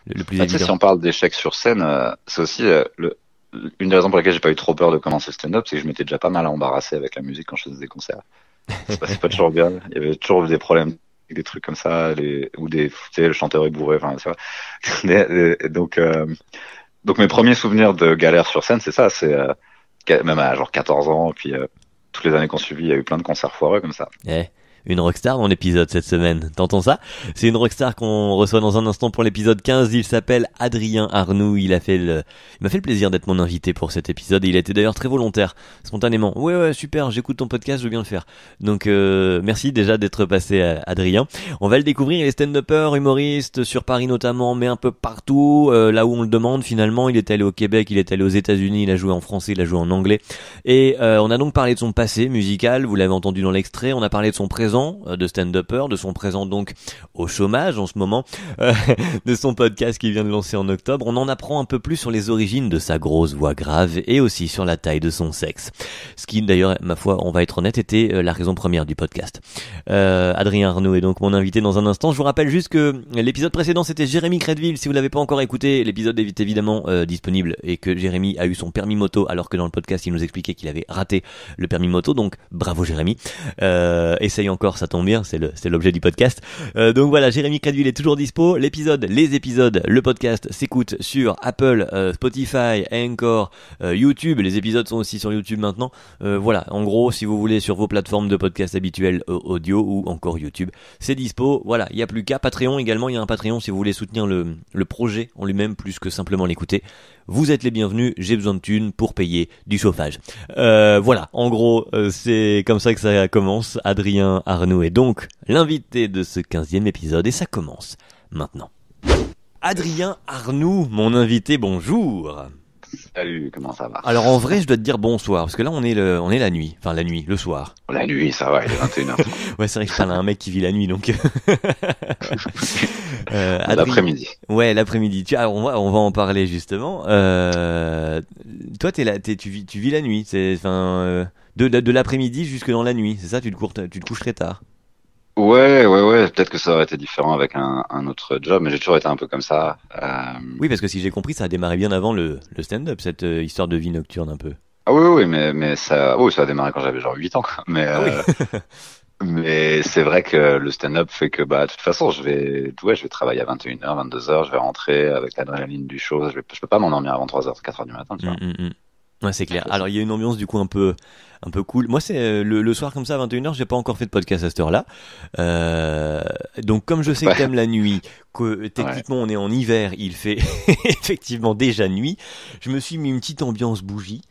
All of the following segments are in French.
le plus Bah, tu sais, si évident. on parle d'échecs sur scène, c'est aussi une des raisons pour lesquelles j'ai pas eu trop peur de commencer le stand-up, c'est que je m'étais déjà pas mal embarrassé avec la musique quand je faisais des concerts. Ça se passait pas toujours bien. Il y avait toujours des problèmes, des trucs comme ça, ou tu sais, le chanteur est bourré, enfin, tu vois. Donc mes premiers souvenirs de galère sur scène, c'est ça, c'est même à genre 14 ans, puis toutes les années qu'on suivi, il y a eu plein de concerts foireux comme ça. Eh, une rockstar dans l'épisode cette semaine. T'entends ça? C'est une rockstar qu'on reçoit dans un instant pour l'épisode 15. Il s'appelle Adrien Arnoux. Il m'a fait le plaisir d'être mon invité pour cet épisode et il a été d'ailleurs très volontaire, spontanément. Ouais, super, j'écoute ton podcast, je veux bien le faire. Donc, merci déjà d'être passé, Adrien. On va le découvrir, il est stand-upper, humoriste, sur Paris notamment, mais un peu partout, là où on le demande finalement. Il est allé au Québec, il est allé aux États-Unis, il a joué en français, il a joué en anglais. Et on a donc parlé de son passé musical, vous l'avez entendu dans l'extrait, on a parlé de son présent de stand-upper, de son présent donc au chômage en ce moment, euh, de son podcast qu'il vient de lancer en octobre. On en apprend un peu plus sur les origines de sa grosse voix grave et aussi sur la taille de son sexe. Ce qui d'ailleurs, ma foi, on va être honnête, était la raison première du podcast. Adrien Arnaud est donc mon invité dans un instant. Je vous rappelle juste que l'épisode précédent c'était Jérémy Crédville. Si vous l'avez pas encore écouté, l'épisode est évidemment disponible et que Jérémy a eu son permis moto alors que dans le podcast il nous expliquait qu'il avait raté le permis moto. Donc bravo Jérémy. Essaye encore, ça tombe bien, c'est l'objet du podcast. Donc voilà, Jérémy Crédville est toujours dispo. Les épisodes, le podcast s'écoute sur Apple, Spotify, Anchor, YouTube. Les épisodes sont aussi sur YouTube maintenant. Voilà, en gros, si vous voulez sur vos plateformes de podcast habituelles, audio ou encore YouTube, c'est dispo. Voilà, il y a plus qu'à Patreon également. Il y a un Patreon si vous voulez soutenir le projet en lui-même plus que simplement l'écouter. Vous êtes les bienvenus. J'ai besoin de thunes pour payer du chauffage. Voilà, en gros, c'est comme ça que ça commence. Adrien Arnoux est donc l'invité de ce 15e épisode et ça commence maintenant. Adrien Arnoux, mon invité, bonjour. Salut, comment ça va? Alors en vrai, je dois te dire bonsoir parce que là on est la nuit, enfin la nuit, le soir. La nuit, ça va, il est 21h30. Ouais, c'est vrai que je parle à un mec qui vit la nuit donc. Adrien, L'après-midi. ouais, l'après-midi. On va en parler justement. Toi, tu vis la nuit, c'est enfin de l'après-midi jusque dans la nuit, c'est ça? Tu te couches très tard. Ouais. Peut-être que ça aurait été différent avec un autre job, mais j'ai toujours été un peu comme ça. Oui, parce que si j'ai compris, ça a démarré bien avant le stand-up, cette histoire de vie nocturne un peu. Ah oui, mais ça a démarré quand j'avais genre 8 ans, quoi. Ah oui. Mais c'est vrai que le stand-up fait que, bah, de toute façon, je vais travailler à 21h, 22h, je vais rentrer avec l'adrénaline du show. Je peux pas m'endormir avant 3h, 4h du matin, tu vois. Ouais, c'est clair. Alors, Impossible. il y a une ambiance du coup un peu cool. Moi, c'est le soir comme ça à 21h, j'ai pas encore fait de podcast à cette heure-là. Donc, comme je sais que Ouais, t'aimes la nuit, que ouais. techniquement on est en hiver, il fait effectivement déjà nuit, je me suis mis une petite ambiance bougie.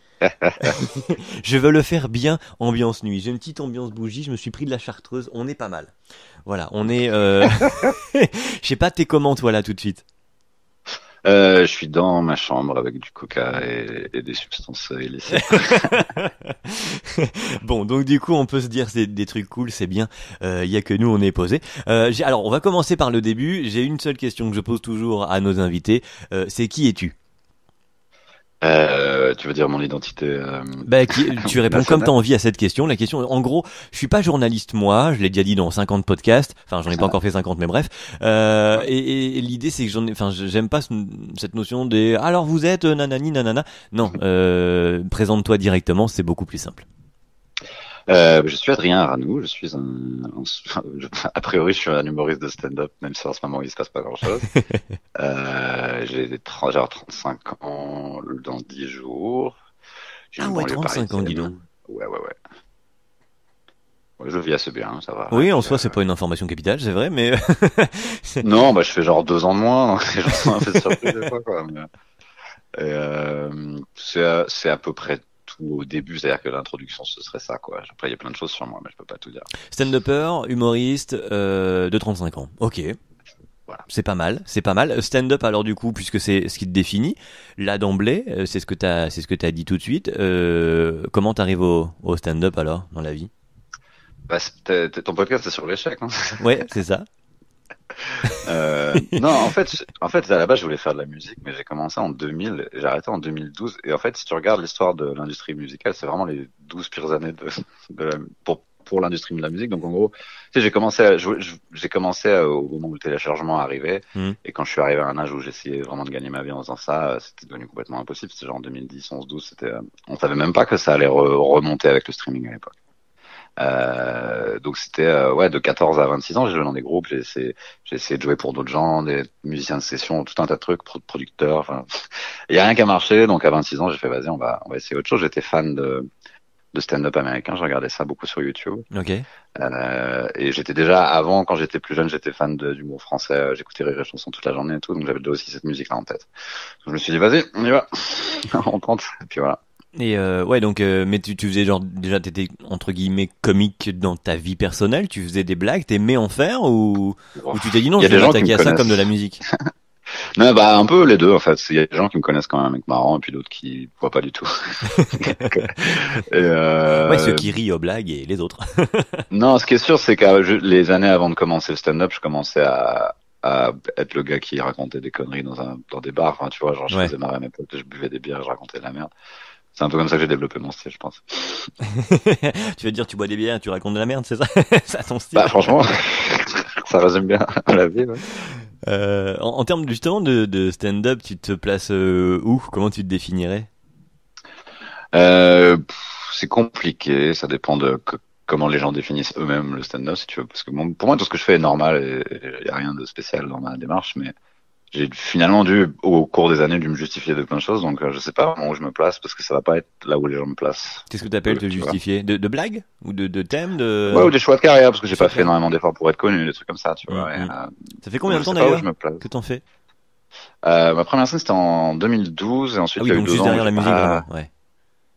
Je veux le faire bien ambiance nuit. J'ai une petite ambiance bougie, je me suis pris de la chartreuse, on est pas mal. Voilà, on est... Je sais pas, t'es comment toi là tout de suite? Je suis dans ma chambre avec du coca et des substances illicites. Bon, donc du coup, on peut se dire c'est des trucs cool, c'est bien. Il y a que nous, on est posé. Alors, on va commencer par le début. J'ai une seule question que je pose toujours à nos invités. C'est qui es-tu? Tu veux dire mon identité Bah, tu réponds comme t'as nationale? envie à cette question. La question, en gros, je suis pas journaliste moi. Je l'ai déjà dit dans 50 podcasts. Enfin, j'en ai pas encore fait 50, mais bref. Ouais. Et l'idée, c'est que j'aime pas cette notion des. Alors, vous êtes nanani nanana. Non, présente-toi directement. C'est beaucoup plus simple. Je suis Adrien Aranoux, a priori, je suis un humoriste de stand-up, même si en ce moment il se passe pas grand-chose. J'ai 35 ans dans 10 jours. J'ai Ah une ouais, banlieue 35 ans, dis donc. parisienne. Ouais. Ouais, je vis assez bien, ça va. Et Oui, en puis, soi, c'est pas une information capitale, c'est vrai, mais non, bah, je fais genre 2 ans de moins, donc les gens sont un peu surpris des fois, quoi. C'est à peu près tout au début, c'est-à-dire que l'introduction, ce serait ça, quoi. Après, il y a plein de choses sur moi, mais je peux pas tout dire. stand-upper, humoriste, de 35 ans. Ok, Voilà. c'est pas mal, c'est pas mal. Stand-up alors du coup, puisque c'est ce qui te définit, là d'emblée, c'est ce que t'as dit tout de suite. Comment t'arrives au stand-up alors dans la vie? Bah, ton podcast, c'est sur l'échec, non? Ouais, c'est ça. Non, en fait, à la base, je voulais faire de la musique, mais j'ai commencé en 2000, et j'ai arrêté en 2012. Et en fait, si tu regardes l'histoire de l'industrie musicale, c'est vraiment les 12 pires années pour pour l'industrie de la musique. Donc en gros, tu sais, j'ai commencé au moment où le téléchargement arrivait, et quand je suis arrivé à un âge où j'essayais vraiment de gagner ma vie en faisant ça, c'était devenu complètement impossible. C'était genre en 2010, 11, 12, on savait même pas que ça allait remonter avec le streaming à l'époque. Donc c'était ouais, de 14 à 26 ans, j'ai joué dans des groupes, j'ai essayé de jouer pour d'autres gens, des musiciens de session, tout un tas de trucs, producteurs, enfin, il y a rien qui a marché. Donc à 26 ans, j'ai fait vas-y, on va essayer autre chose. J'étais fan de stand-up américain, je regardais ça beaucoup sur YouTube. Ok. Et j'étais déjà avant, quand j'étais plus jeune, j'étais fan d'humour français, j'écoutais Rire et Chanson toute la journée et tout, donc j'avais déjà aussi cette musique là en tête. Donc je me suis dit vas-y, on y va, on tente, et puis voilà. Et ouais, donc, mais tu faisais genre, déjà, t'étais entre guillemets comique dans ta vie personnelle, tu faisais des blagues, t'aimais en faire, ou tu t'es dit non, Il y a je vais des gens qui m'attaquer me à ça connaissent. comme de la musique? Non, bah un peu les deux en fait. Il y a des gens qui me connaissent quand même un mec marrant et puis d'autres qui voient pas du tout. Et Ouais, ceux qui rient aux blagues et les autres. non, ce qui est sûr, c'est que les années avant de commencer le stand-up, je commençais à être le gars qui racontait des conneries dans des bars. Enfin, tu vois, genre je Ouais. faisais marrer mes potes, je buvais des bières, je racontais de la merde. C'est un peu comme ça que j'ai développé mon style, je pense. Tu vas dire, tu bois des bières, tu racontes de la merde, c'est ça? C'est ton style. Bah franchement, ça résume bien la vie. Ouais. En termes justement de stand-up, tu te places où? Comment tu te définirais? C'est compliqué, ça dépend de comment les gens définissent eux-mêmes le stand-up, si tu veux. Parce que bon, pour moi, tout ce que je fais est normal et il n'y a rien de spécial dans ma démarche, mais j'ai finalement au cours des années, dû me justifier de plein de choses, donc je sais pas où je me place, parce que ça va pas être là où les gens me placent. Qu'est-ce que tu appelles te Tu vois. justifier? De blagues? Ou de thèmes? Ouais, ou des choix de carrière, parce que j'ai Choix pas de fait carrière. énormément d'efforts pour être connu, des trucs comme ça, tu vois. Et, Ça fait combien de je temps sais pas où d'ailleurs je me place. que t'en fais? Ma première scène, c'était en 2012, et Ah ensuite oui, il y a eu donc 2 juste ans où derrière j'ai la musique pas... vraiment, ouais.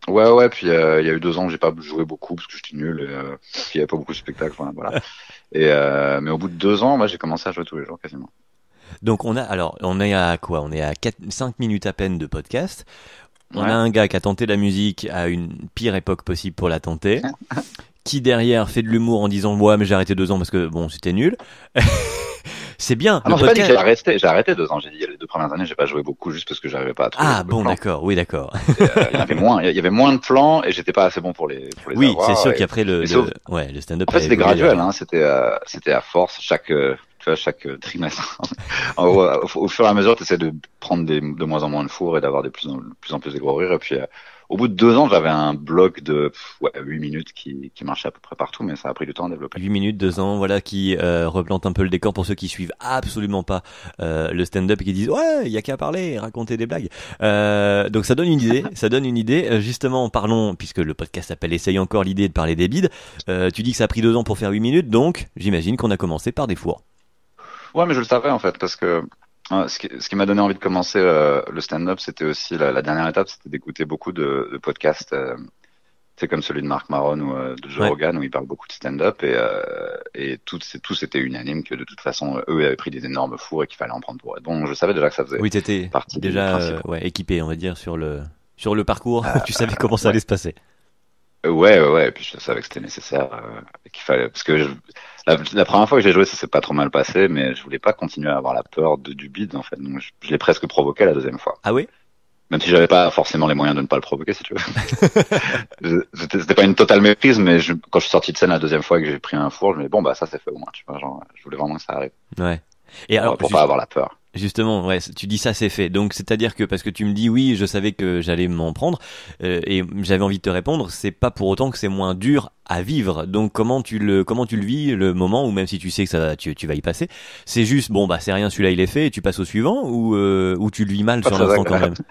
Ouais, puis il y a eu 2 ans où j'ai pas joué beaucoup, parce que j'étais nul, et puis il y avait pas beaucoup de spectacles, enfin, voilà. Et mais au bout de 2 ans, moi, j'ai commencé à jouer tous les jours, quasiment. Donc on est à quoi? On est à 5 minutes à peine de podcast. On a Ouais. un gars qui a tenté la musique à une pire époque possible pour la tenter, qui derrière fait de l'humour en disant ouais mais j'ai arrêté 2 ans parce que bon c'était nul. C'est bien Ah le non, j'ai pas dit que podcast. j'ai arrêté 2 ans. J'ai dit, les 2 premières années, j'ai pas joué beaucoup juste parce que j'arrivais pas à trouver Ah beaucoup de bon plans. d'accord, oui d'accord. Et, il y avait moins de plans et j'étais pas assez bon pour les Oui c'est avoir. sûr qu'après Mais c'est ouais le stand-up en fait, a c'était évolué graduel, derrière. hein. C'était à force, tu vois, chaque trimestre. En gros, au fur et à mesure, tu essaies de prendre de moins en moins de fours et d'avoir de plus en plus des gros rires. Et puis, au bout de 2 ans, j'avais un bloc de 8 minutes qui marchait à peu près partout, mais ça a pris du temps à développer. 8 minutes, 2 ans, voilà, qui replante un peu le décor pour ceux qui suivent absolument pas le stand-up et qui disent ouais, il y a qu'à parler, raconter des blagues. Donc ça donne une idée, ça donne une idée. Justement, parlons, puisque le podcast s'appelle Essaye encore l'idée de parler des bides. Tu dis que ça a pris 2 ans pour faire 8 minutes, donc j'imagine qu'on a commencé par des fours. Ouais, mais je le savais en fait, parce que ce qui m'a donné envie de commencer le stand-up, c'était aussi la dernière étape, c'était d'écouter beaucoup de podcasts. C'est comme celui de Marc Maron ou de Joe Ouais. Rogan où il parle beaucoup de stand-up et tous étaient unanimes que de toute façon eux avaient pris des énormes fours et qu'il fallait en prendre pour être bon. Je savais déjà que ça faisait Oui, t'étais partie du déjà principe. ouais, équipé, on va dire, sur le parcours. Euh, Tu savais comment ça ouais. allait se passer. Ouais, et puis je savais que c'était nécessaire et qu'il fallait parce que la première fois que j'ai joué ça s'est pas trop mal passé mais je voulais pas continuer à avoir la peur du bide en fait donc je l'ai presque provoqué la deuxième fois. Ah oui? Même si j'avais pas forcément les moyens de ne pas le provoquer, si tu veux. C'était pas une totale méprise, mais quand je suis sorti de scène la deuxième fois et que j'ai pris un four, je me dis bon bah ça c'est fait au moins, tu vois, genre je voulais vraiment que ça arrive Ouais. Et alors, pour pas avoir la peur. justement, ouais, tu dis ça c'est fait. Donc c'est-à-dire que parce que tu me dis oui, je savais que j'allais m'en prendre et j'avais envie de te répondre, c'est pas pour autant que c'est moins dur à vivre. Donc comment tu le vis le moment ou même si tu sais que tu vas y passer, c'est juste bon bah c'est rien, celui-là il est fait et tu passes au suivant ou tu le vis mal Pas sur très l'instant quand même. agréable.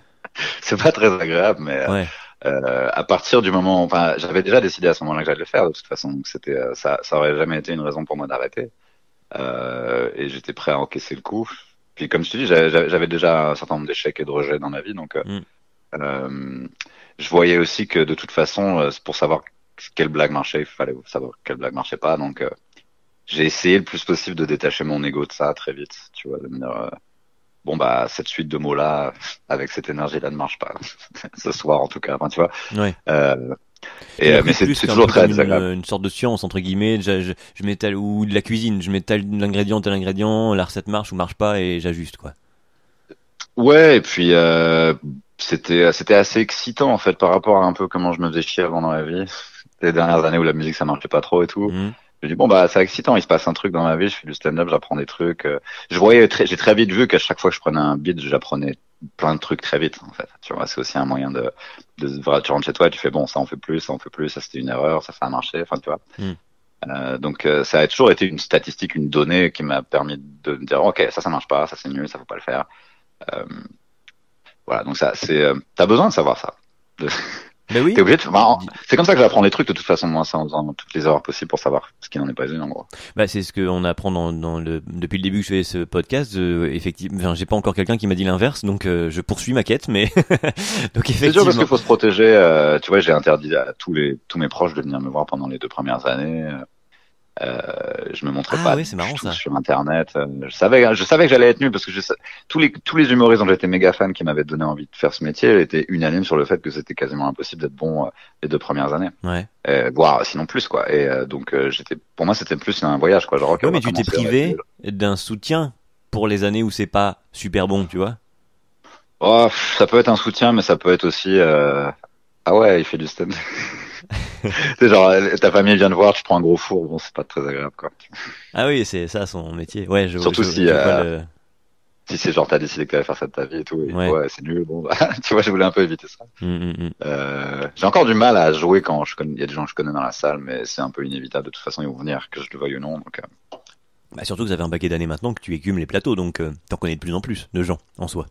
C'est pas très agréable, mais Ouais. à partir du moment, enfin j'avais déjà décidé à ce moment-là que j'allais le faire de toute façon, donc c'était ça aurait jamais été une raison pour moi d'arrêter et j'étais prêt à encaisser le coup. Puis comme je te dis, j'avais déjà un certain nombre d'échecs et de rejets dans ma vie, donc Mm. Euh, je voyais aussi que de toute façon, pour savoir quelle blague marchait, il fallait savoir quelle blague marchait pas. Donc, j'ai essayé le plus possible de détacher mon ego de ça très vite. Tu vois, de me dire, bon bah cette suite de mots là, avec cette énergie là, ne marche pas. Ce soir en tout cas. Enfin, tu vois. Ouais. Euh, Tu l'as mais pris plus c'est qu'un toujours peu très comme désagréable. une sorte de science entre guillemets. Je mets tel ou de la cuisine, je mets tel ingrédient, la recette marche ou marche pas et j'ajuste quoi. Ouais, et puis c'était assez excitant en fait par rapport à un peu comment je me faisais chier avant dans la vie. les dernières années où la musique ça marchait pas trop et tout. Mhm. Je me dis bon bah c'est excitant, il se passe un truc dans ma vie, je fais du stand-up, j'apprends des trucs. J'ai très vite vu qu'à chaque fois que je prenais un beat, j'apprenais plein de trucs très vite en fait. Tu vois, c'est aussi un moyen voilà, tu rentres chez toi, et tu fais bon ça on fait plus, ça on fait plus, ça c'était une erreur, ça a marché, enfin tu vois. Mhm. Donc ça a toujours été une statistique, une donnée qui m'a permis de me dire ok ça marche pas, ça c'est nul, ça faut pas le faire. Euh, voilà donc ça c'est t'as besoin de savoir ça. De- Ben T'es oui. obligé de... c'est comme ça que j'apprends les trucs de toute façon moi, c'est en faisant toutes les erreurs possibles pour savoir ce qui n'en est pas une en gros. Bah, c'est ce qu'on apprend depuis le début que je fais ce podcast. Effectivement, enfin, j'ai pas encore quelqu'un qui m'a dit l'inverse, donc je poursuis ma quête, mais donc C'est dur parce effectivement. qu'il faut se protéger. Tu vois, j'ai interdit à tous mes proches de venir me voir pendant les 2 premières années. Je me montrais Ah pas ouais, du c'est marrant tout ça. sur Internet. Je savais que j'allais être nul parce que tous les humoristes dont j'étais méga fan qui m'avaient donné envie de faire ce métier étaient unanimes sur le fait que c'était quasiment impossible d'être bon les 2 premières années, Ouais. voire sinon plus quoi. Et donc pour moi c'était plus un voyage quoi. Genre ok, Ouais, on mais va tu t'es commencer avec privé d'un soutien pour les années où c'est pas super bon, tu vois. oh, ça peut être un soutien, mais ça peut être aussi ah ouais, il fait du stand. C'est genre ta famille vient te voir, tu prends un gros four, bon c'est pas très agréable quoi. Ah oui, c'est ça son métier. Ouais, Surtout si je vois le. si c'est genre t'as décidé que t'allais faire ça de ta vie et tout, et Ouais. ouais c'est nul, bon bah, tu vois je voulais un peu éviter ça. Mm. J'ai encore du mal à jouer quand il y a des gens que je connais dans la salle, mais c'est un peu inévitable de toute façon ils vont venir que je le veuille ou non. Donc Bah, surtout que ça fait un paquet d'années maintenant que tu écumes les plateaux, donc t'en connais de plus en plus de gens en soi.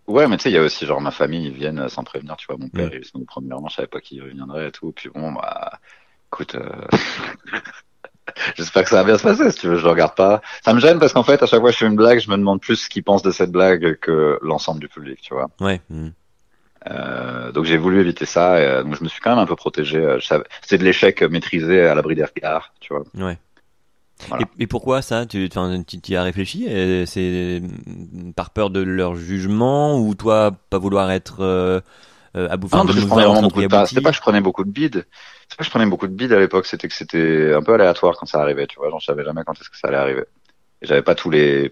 ouais mais tu sais il y a aussi genre ma famille ils viennent sans prévenir, tu vois mon père Mm. il vient premièrement je savais pas qui reviendrait et tout, puis bon bah écoute j'espère que ça va bien se passer si tu veux je le regarde pas. Ça me gêne parce qu'en fait à chaque fois que je fais une blague je me demande plus ce qu'ils pensent de cette blague que l'ensemble du public, tu vois. Ouais. Mm. Donc j'ai voulu éviter ça, et, donc je me suis quand même un peu protégé. C'était de l'échec maîtrisé à l'abri des regards, tu vois. Ouais. Voilà. Et pourquoi ça? Tu y as réfléchi? C'est par peur de leur jugement ou toi pas vouloir être à bouffer Ah un non, de parce que je mauvais prenais vraiment enfant beaucoup de pas. C'était pas abouti? que je prenais beaucoup de bides. C'est pas que je prenais beaucoup de bides à l'époque. C'était que c'était un peu aléatoire quand ça arrivait, tu vois. Genre, je savais jamais quand est-ce que ça allait arriver. Et j'avais pas tu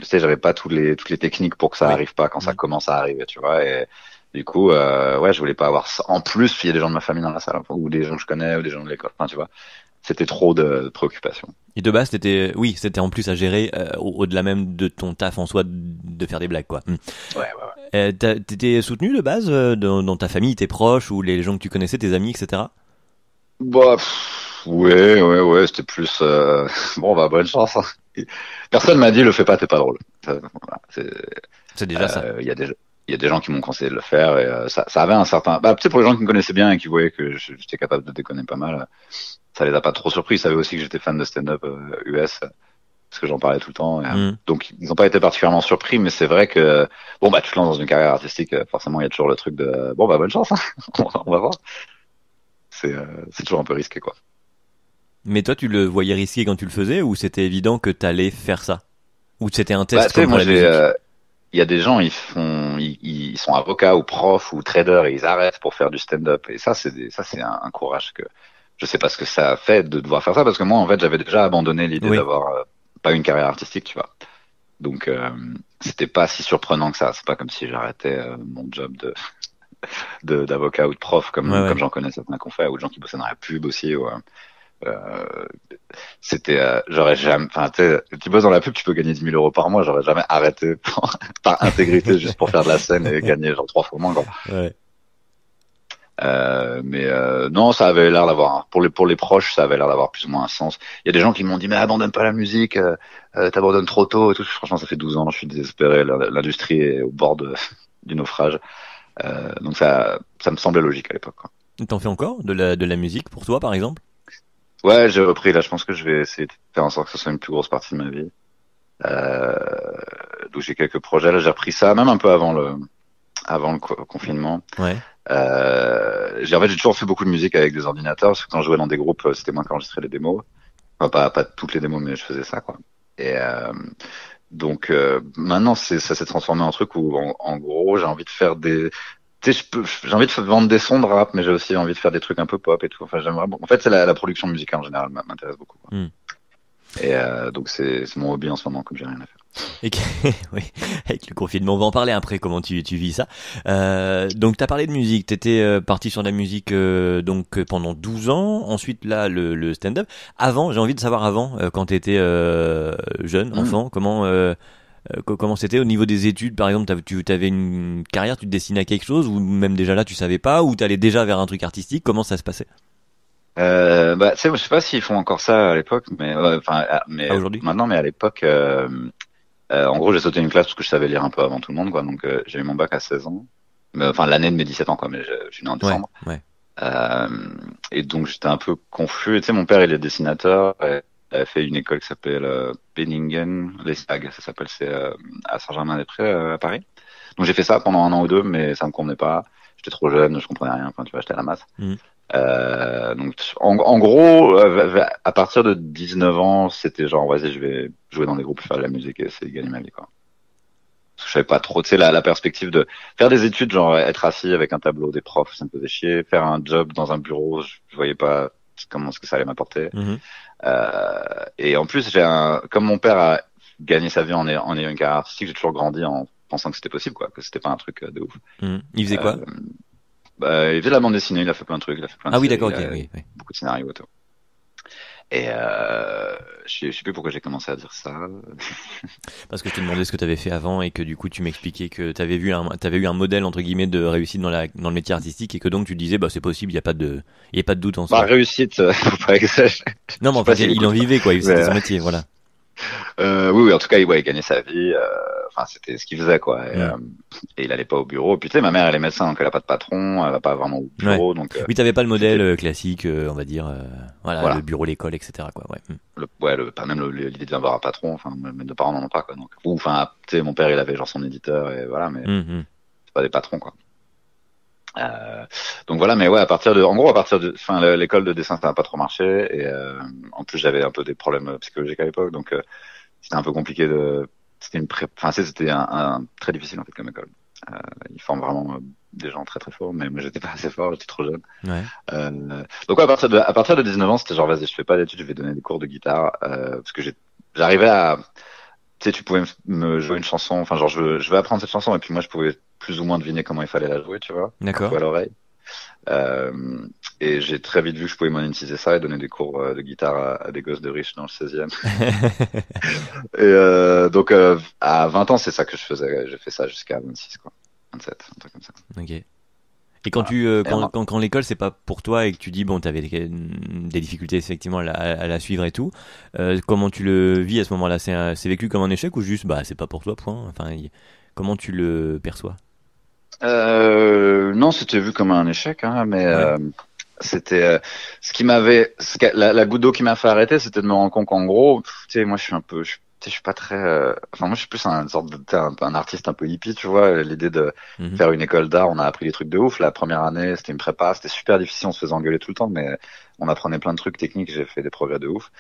sais, j'avais pas toutes les techniques pour que ça Oui. arrive pas quand ça Mm. commence à arriver, tu vois. Et du coup, ouais, je voulais pas avoir ça. En plus, il y a des gens de ma famille dans la salle, ou des gens que je connais, ou des gens de l'école. Enfin, tu vois. C'était trop de préoccupations. Et de base, c'était en plus à gérer au-delà même de ton taf en soi de faire des blagues, quoi. Mm. Ouais, ouais, ouais. T'étais soutenu de base dans ta famille, tes proches ou les gens que tu connaissais, tes amis, etc. Bah, ouais, c'était plus, bon, bah, bonne chance, hein. Personne m'a dit, le fais pas, t'es pas drôle. Voilà, C'est déjà ça. il y a des gens qui m'ont conseillé de le faire, et ça avait un certain, bah, tu sais, pour les gens qui me connaissaient bien et qui voyaient que j'étais capable de déconner pas mal, ça les a pas trop surpris. Ils savaient aussi que j'étais fan de stand-up US, parce que j'en parlais tout le temps. Mm. Donc, ils n'ont pas été particulièrement surpris, mais c'est vrai que, bon, bah, tu te lances dans une carrière artistique, forcément, il y a toujours le truc de, bon, bah, bonne chance, hein. On va voir. C'est toujours un peu risqué, quoi. Mais toi, tu le voyais risqué quand tu le faisais ou c'était évident que t'allais faire ça? Ou c'était un Bah, test tu sais, comme pour moi, la musique? il y a des gens, ils sont avocats ou profs ou traders et ils arrêtent pour faire du stand-up. Et ça, ça, c'est un courage que je sais pas ce que ça a fait de devoir faire ça parce que moi, en fait, j'avais déjà abandonné l'idée Oui. d'avoir pas une carrière artistique, tu vois. Donc, c'était pas si surprenant que ça. C'est pas comme si j'arrêtais mon job d'avocat ou de prof Ouais, comme ouais. j'en connais certains qu'on fait ou de gens qui bossaient dans la pub aussi. Ou, euh, c'était j'aurais jamais enfin tu bosses dans la pub tu peux gagner 10 000 € par mois, j'aurais jamais arrêté par intégrité juste pour faire de la scène et gagner genre 3 fois moins quoi. Ouais. Mais non ça avait l'air d'avoir pour les proches ça avait l'air d'avoir plus ou moins un sens. Il y a des gens qui m'ont dit mais abandonne pas la musique, t'abandonnes trop tôt et tout. Franchement ça fait 12 ans je suis désespéré, l'industrie est au bord du naufrage, donc ça me semblait logique à l'époque quoi. T'en fais encore de la musique pour toi, par exemple? Ouais, j'ai repris là. Je pense que je vais essayer de faire en sorte que ce soit une plus grosse partie de ma vie. Euh, donc j'ai quelques projets là. J'ai repris ça même un peu avant le confinement. Ouais. En fait, j'ai toujours fait beaucoup de musique avec des ordinateurs parce que quand je jouais dans des groupes, c'était moi qui enregistrais les démos. Enfin, pas toutes les démos, mais je faisais ça quoi. Et donc maintenant, ça s'est transformé en truc où en gros, j'ai envie de faire des tu sais, j'ai envie de vendre des sons de rap, mais j'ai aussi envie de faire des trucs un peu pop et tout. Enfin, j'aimerais. En fait, c'est la production musicale en général m'intéresse beaucoup, quoi. Mm. Et donc c'est mon hobby en ce moment, comme j'ai rien à faire. Et que- oui, avec le confinement, on va en parler après, comment tu vis ça. Donc t'as parlé de musique, t'étais parti sur la musique pendant 12 ans, ensuite là le stand-up. Avant, j'ai envie de savoir avant, quand t'étais jeune, Hmm. enfant, comment c'était au niveau des études, par exemple, tu avais une carrière, tu te destinais à quelque chose, ou même déjà là tu savais pas, ou t'allais déjà vers un truc artistique, comment ça se passait Bah, tu sais, je sais pas s'ils font encore ça à l'époque, mais enfin, à mais aujourd'hui? maintenant, mais à l'époque, en gros, j'ai sauté une classe parce que je savais lire un peu avant tout le monde, quoi. Donc, j'ai eu mon bac à 16 ans, enfin l'année de mes 17 ans, quoi. Mais je suis né en Ouais, décembre. ouais. Euh, et donc j'étais un peu confus. Et tu sais, mon père, il est dessinateur. Et il a fait une école qui s'appelle Benningen, les SAG, ça s'appelle, c'est à Saint-Germain-des-Prés, à Paris. Donc j'ai fait ça pendant un an ou deux, mais ça me convenait pas. J'étais trop jeune, je comprenais rien. Enfin, tu vois, j'étais à la masse. Mhm. Donc en gros, à partir de 19 ans, c'était genre, vas-y, je vais jouer dans des groupes, faire de la musique et essayer de gagner ma vie, quoi. Parce que je savais pas trop, tu sais, la perspective de faire des études, genre être assis avec un tableau, des profs, ça me faisait chier. Faire un job dans un bureau, je voyais pas comment ce que ça allait m'apporter. Mhm. Et en plus, comme mon père a gagné sa vie en ayant une carrière artistique, j'ai toujours grandi en pensant que c'était possible, quoi, que c'était pas un truc de ouf. Mhm. Il faisait Euh, quoi? Bah, il faisait de la bande dessinée, il a fait plein de trucs, il a fait plein de Ah oui, séries, d'accord, il ok, a oui, oui. beaucoup de scénarios et tout. Et je sais plus pourquoi j'ai commencé à dire ça. Parce que je te demandais ce que tu avais fait avant et que du coup tu m'expliquais que t'avais eu un modèle entre guillemets de réussite dans le métier artistique et que donc tu disais bah c'est possible, il y a pas de doute en Bah, soi. réussite, faut pas exagérer. Non, Je mais sais enfin pas s'il il en écoute, quoi. vivait quoi, Mais, c'était son métier, voilà. oui, oui, en tout cas, ouais, il gagnait sa vie. Enfin, c'était ce qu'il faisait, quoi. Hmm. Et il allait pas au bureau. Puis tu sais, ma mère, elle est médecin, donc elle a pas de patron, elle va pas vraiment au Ouais. bureau, donc Oui, t'avais pas le modèle c'était, classique, on va dire, voilà, le voilà, bureau, l'école, etc. quoi. Ouais. Hmm. ouais, pas même l'idée d'avoir un patron. Enfin, mes deux parents n'en ont pas, quoi. Donc, ou enfin, tu sais, mon père, il avait genre son éditeur et voilà, mais Hmm, hmm. c'est pas des patrons, quoi. Euh, donc voilà, mais ouais, en gros, à partir de, enfin, l'école de dessin, ça n'a pas trop marché, et en plus, j'avais un peu des problèmes psychologiques à l'époque, donc c'était un peu compliqué c'était enfin, c'était très difficile en fait comme école. Euh, Ils forment vraiment des gens très très forts, mais moi, j'étais pas assez fort, j'étais trop jeune. Ouais. Donc ouais, à partir de 19 ans, c'était genre, vas-y, je fais pas d'études, je vais donner des cours de guitare, parce que j'arrivais à, tu sais, tu pouvais me jouer une chanson, enfin, genre, je vais apprendre cette chanson, et puis moi, je pouvais plus ou moins deviner comment il fallait la jouer, tu vois, un peu D'accord. à l'oreille. Euh, et j'ai très vite vu que je pouvais monétiser ça et donner des cours de guitare à des gosses de riches dans le 16e. Et donc, à 20 ans, c'est ça que je faisais. J'ai fait ça jusqu'à 26, quoi. 27, un truc comme ça. Ok. Et quand Voilà. tu Et on a- quand l'école c'est pas pour toi et que tu dis bon t'avais des difficultés effectivement à la suivre et tout, comment tu le vis à ce moment-là? C'est vécu comme un échec ou juste bah c'est pas pour toi point. Enfin comment tu le perçois? Non, c'était vu comme un échec, hein, mais Ouais. c'était la goutte d'eau qui m'a fait arrêter, c'était de me rendre compte qu'en gros, tu sais, moi, je suis un peu, tu sais, je suis pas très, enfin, moi, je suis plus un sorte de, tu sais, un artiste un peu hippie, tu vois, l'idée de Mhm. faire une école d'art, on a appris des trucs de ouf. La première année, c'était une prépa, c'était super difficile, on se faisait engueuler tout le temps, mais on apprenait plein de trucs techniques, j'ai fait des progrès de ouf.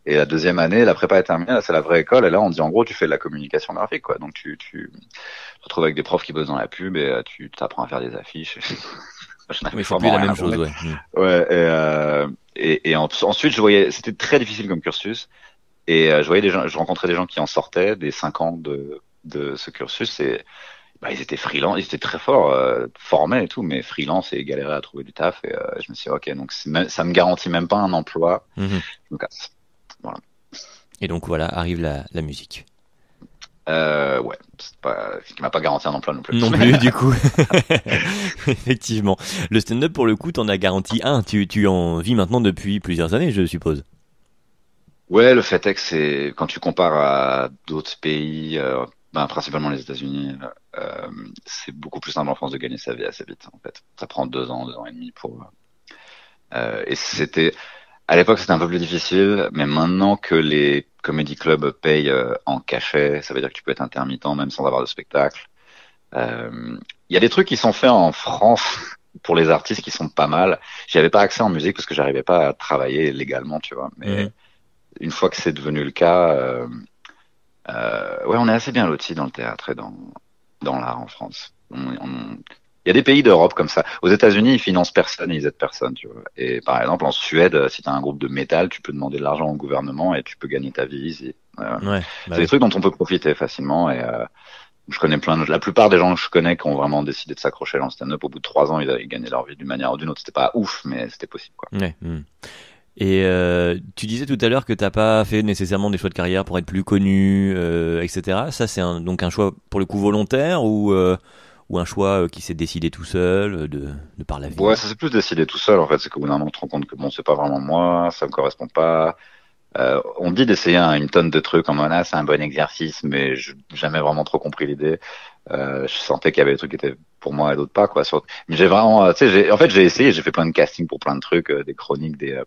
Et la deuxième année, la prépa est terminée, là, c'est la vraie école, et là, on dit en gros, tu fais de la communication graphique, quoi. Donc, tu te retrouves avec des profs qui bossent dans la pub et tu t'apprends à faire des affiches. Je n'avais Oui, c'est plus vraiment la rien même à chose, branler. ouais. Hmm. Ouais, ensuite, je voyais, c'était très difficile comme cursus. Et je voyais des gens, je rencontrais des gens qui en sortaient des 5 ans de ce cursus et bah, ils étaient freelance, ils étaient très forts, formés et tout, mais freelance et galéraient à trouver du taf. Et je me suis dit, ok, donc ça me garantit même pas un emploi. Mhm. Je me casse. Voilà. Et donc voilà arrive la musique. Ouais, c'est pas, ce qui m'a pas garanti un emploi non plus. Non plus, du coup. Effectivement. Le stand-up, pour le coup, t'en as garanti un. Tu en vis maintenant depuis plusieurs années, je suppose. Ouais, le fait est que c'est quand tu compares à d'autres pays, ben, principalement les États-Unis, c'est beaucoup plus simple en France de gagner sa vie assez vite. En fait, ça prend 2 ans, 2 ans et demi pour. Et c'était à l'époque c'était un peu plus difficile, mais maintenant que les comedy clubs payent en cachet, ça veut dire que tu peux être intermittent même sans avoir de spectacle. Il y a des trucs qui sont faits en France pour les artistes qui sont pas mal. J'y avais pas accès en musique parce que j'arrivais pas à travailler légalement, tu vois. Mais Mhm. une fois que c'est devenu le cas, ouais, on est assez bien lotis dans le théâtre et dans l'art en France. Il y a des pays d'Europe comme ça. Aux États-Unis, ils financent personne et ils aident personne, tu vois. Et par exemple, en Suède, si tu as un groupe de métal, tu peux demander de l'argent au gouvernement et tu peux gagner ta vie ici. Ouais, bah C'est des oui. trucs dont on peut profiter facilement. Et je connais la plupart des gens que je connais qui ont vraiment décidé de s'accrocher dans le stand-up. Au bout de 3 ans, ils avaient gagné leur vie d'une manière ou d'une autre. C'était pas ouf, mais c'était possible, quoi. Ouais. Et tu disais tout à l'heure que t'as pas fait nécessairement des choix de carrière pour être plus connu, etc. Ça, c'est donc un choix pour le coup volontaire ou un choix qui s'est décidé tout seul de par la Ouais, vie. ça s'est plus décidé tout seul, en fait. C'est qu'au bout d'un moment, tu te rends compte que bon, c'est pas vraiment moi, ça me correspond pas. On dit d'essayer une tonne de trucs en mode ah, c'est un bon exercice, mais j'ai jamais vraiment trop compris l'idée. Je sentais qu'il y avait des trucs qui étaient pour moi et d'autres pas, quoi. Mais j'ai vraiment, tu sais, en fait, j'ai essayé, j'ai fait plein de castings pour plein de trucs, des chroniques, des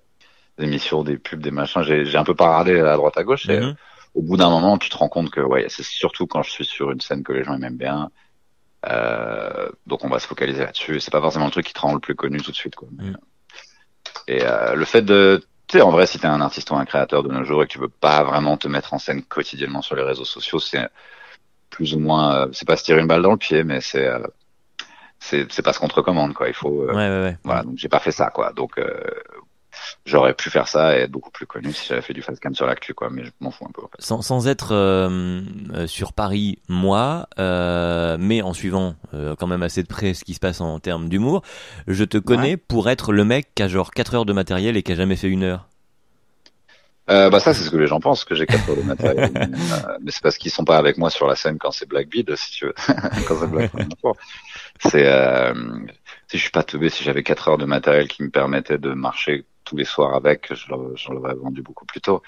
émissions, des pubs, des machins. J'ai un peu paradé à droite à gauche et Mhm. au bout d'un moment, tu te rends compte que ouais, c'est surtout quand je suis sur une scène que les gens aiment bien. Donc on va se focaliser là-dessus. C'est pas forcément le truc qui te rend le plus connu tout de suite, quoi. Mm. Et le fait de, tu sais, en vrai, si t'es un artiste ou un créateur de nos jours et que tu veux pas vraiment te mettre en scène quotidiennement sur les réseaux sociaux, c'est plus ou moins, c'est pas se tirer une balle dans le pied, mais c'est pas ce qu'on te recommande, quoi. Il faut, Ouais, ouais, ouais. voilà. Donc j'ai pas fait ça, quoi. Donc j'aurais pu faire ça et être beaucoup plus connu si j'avais fait du facecam sur l'actu, quoi. Mais je m'en fous un peu, en fait. Sans être sur Paris, moi, mais en suivant quand même assez de près ce qui se passe en termes d'humour, je te Ouais. connais pour être le mec qui a genre 4 heures de matériel et qui a jamais fait 1 heure. Bah ça, c'est ce que les gens pensent, que j'ai 4 heures de matériel. Mais c'est parce qu'ils sont pas avec moi sur la scène quand c'est Black Beat, si tu veux. Quand c'est Black Beat. C'est si je suis pas teubé, si j'avais 4 heures de matériel qui me permettait de marcher tous les soirs avec, je l'aurais vendu beaucoup plus tôt.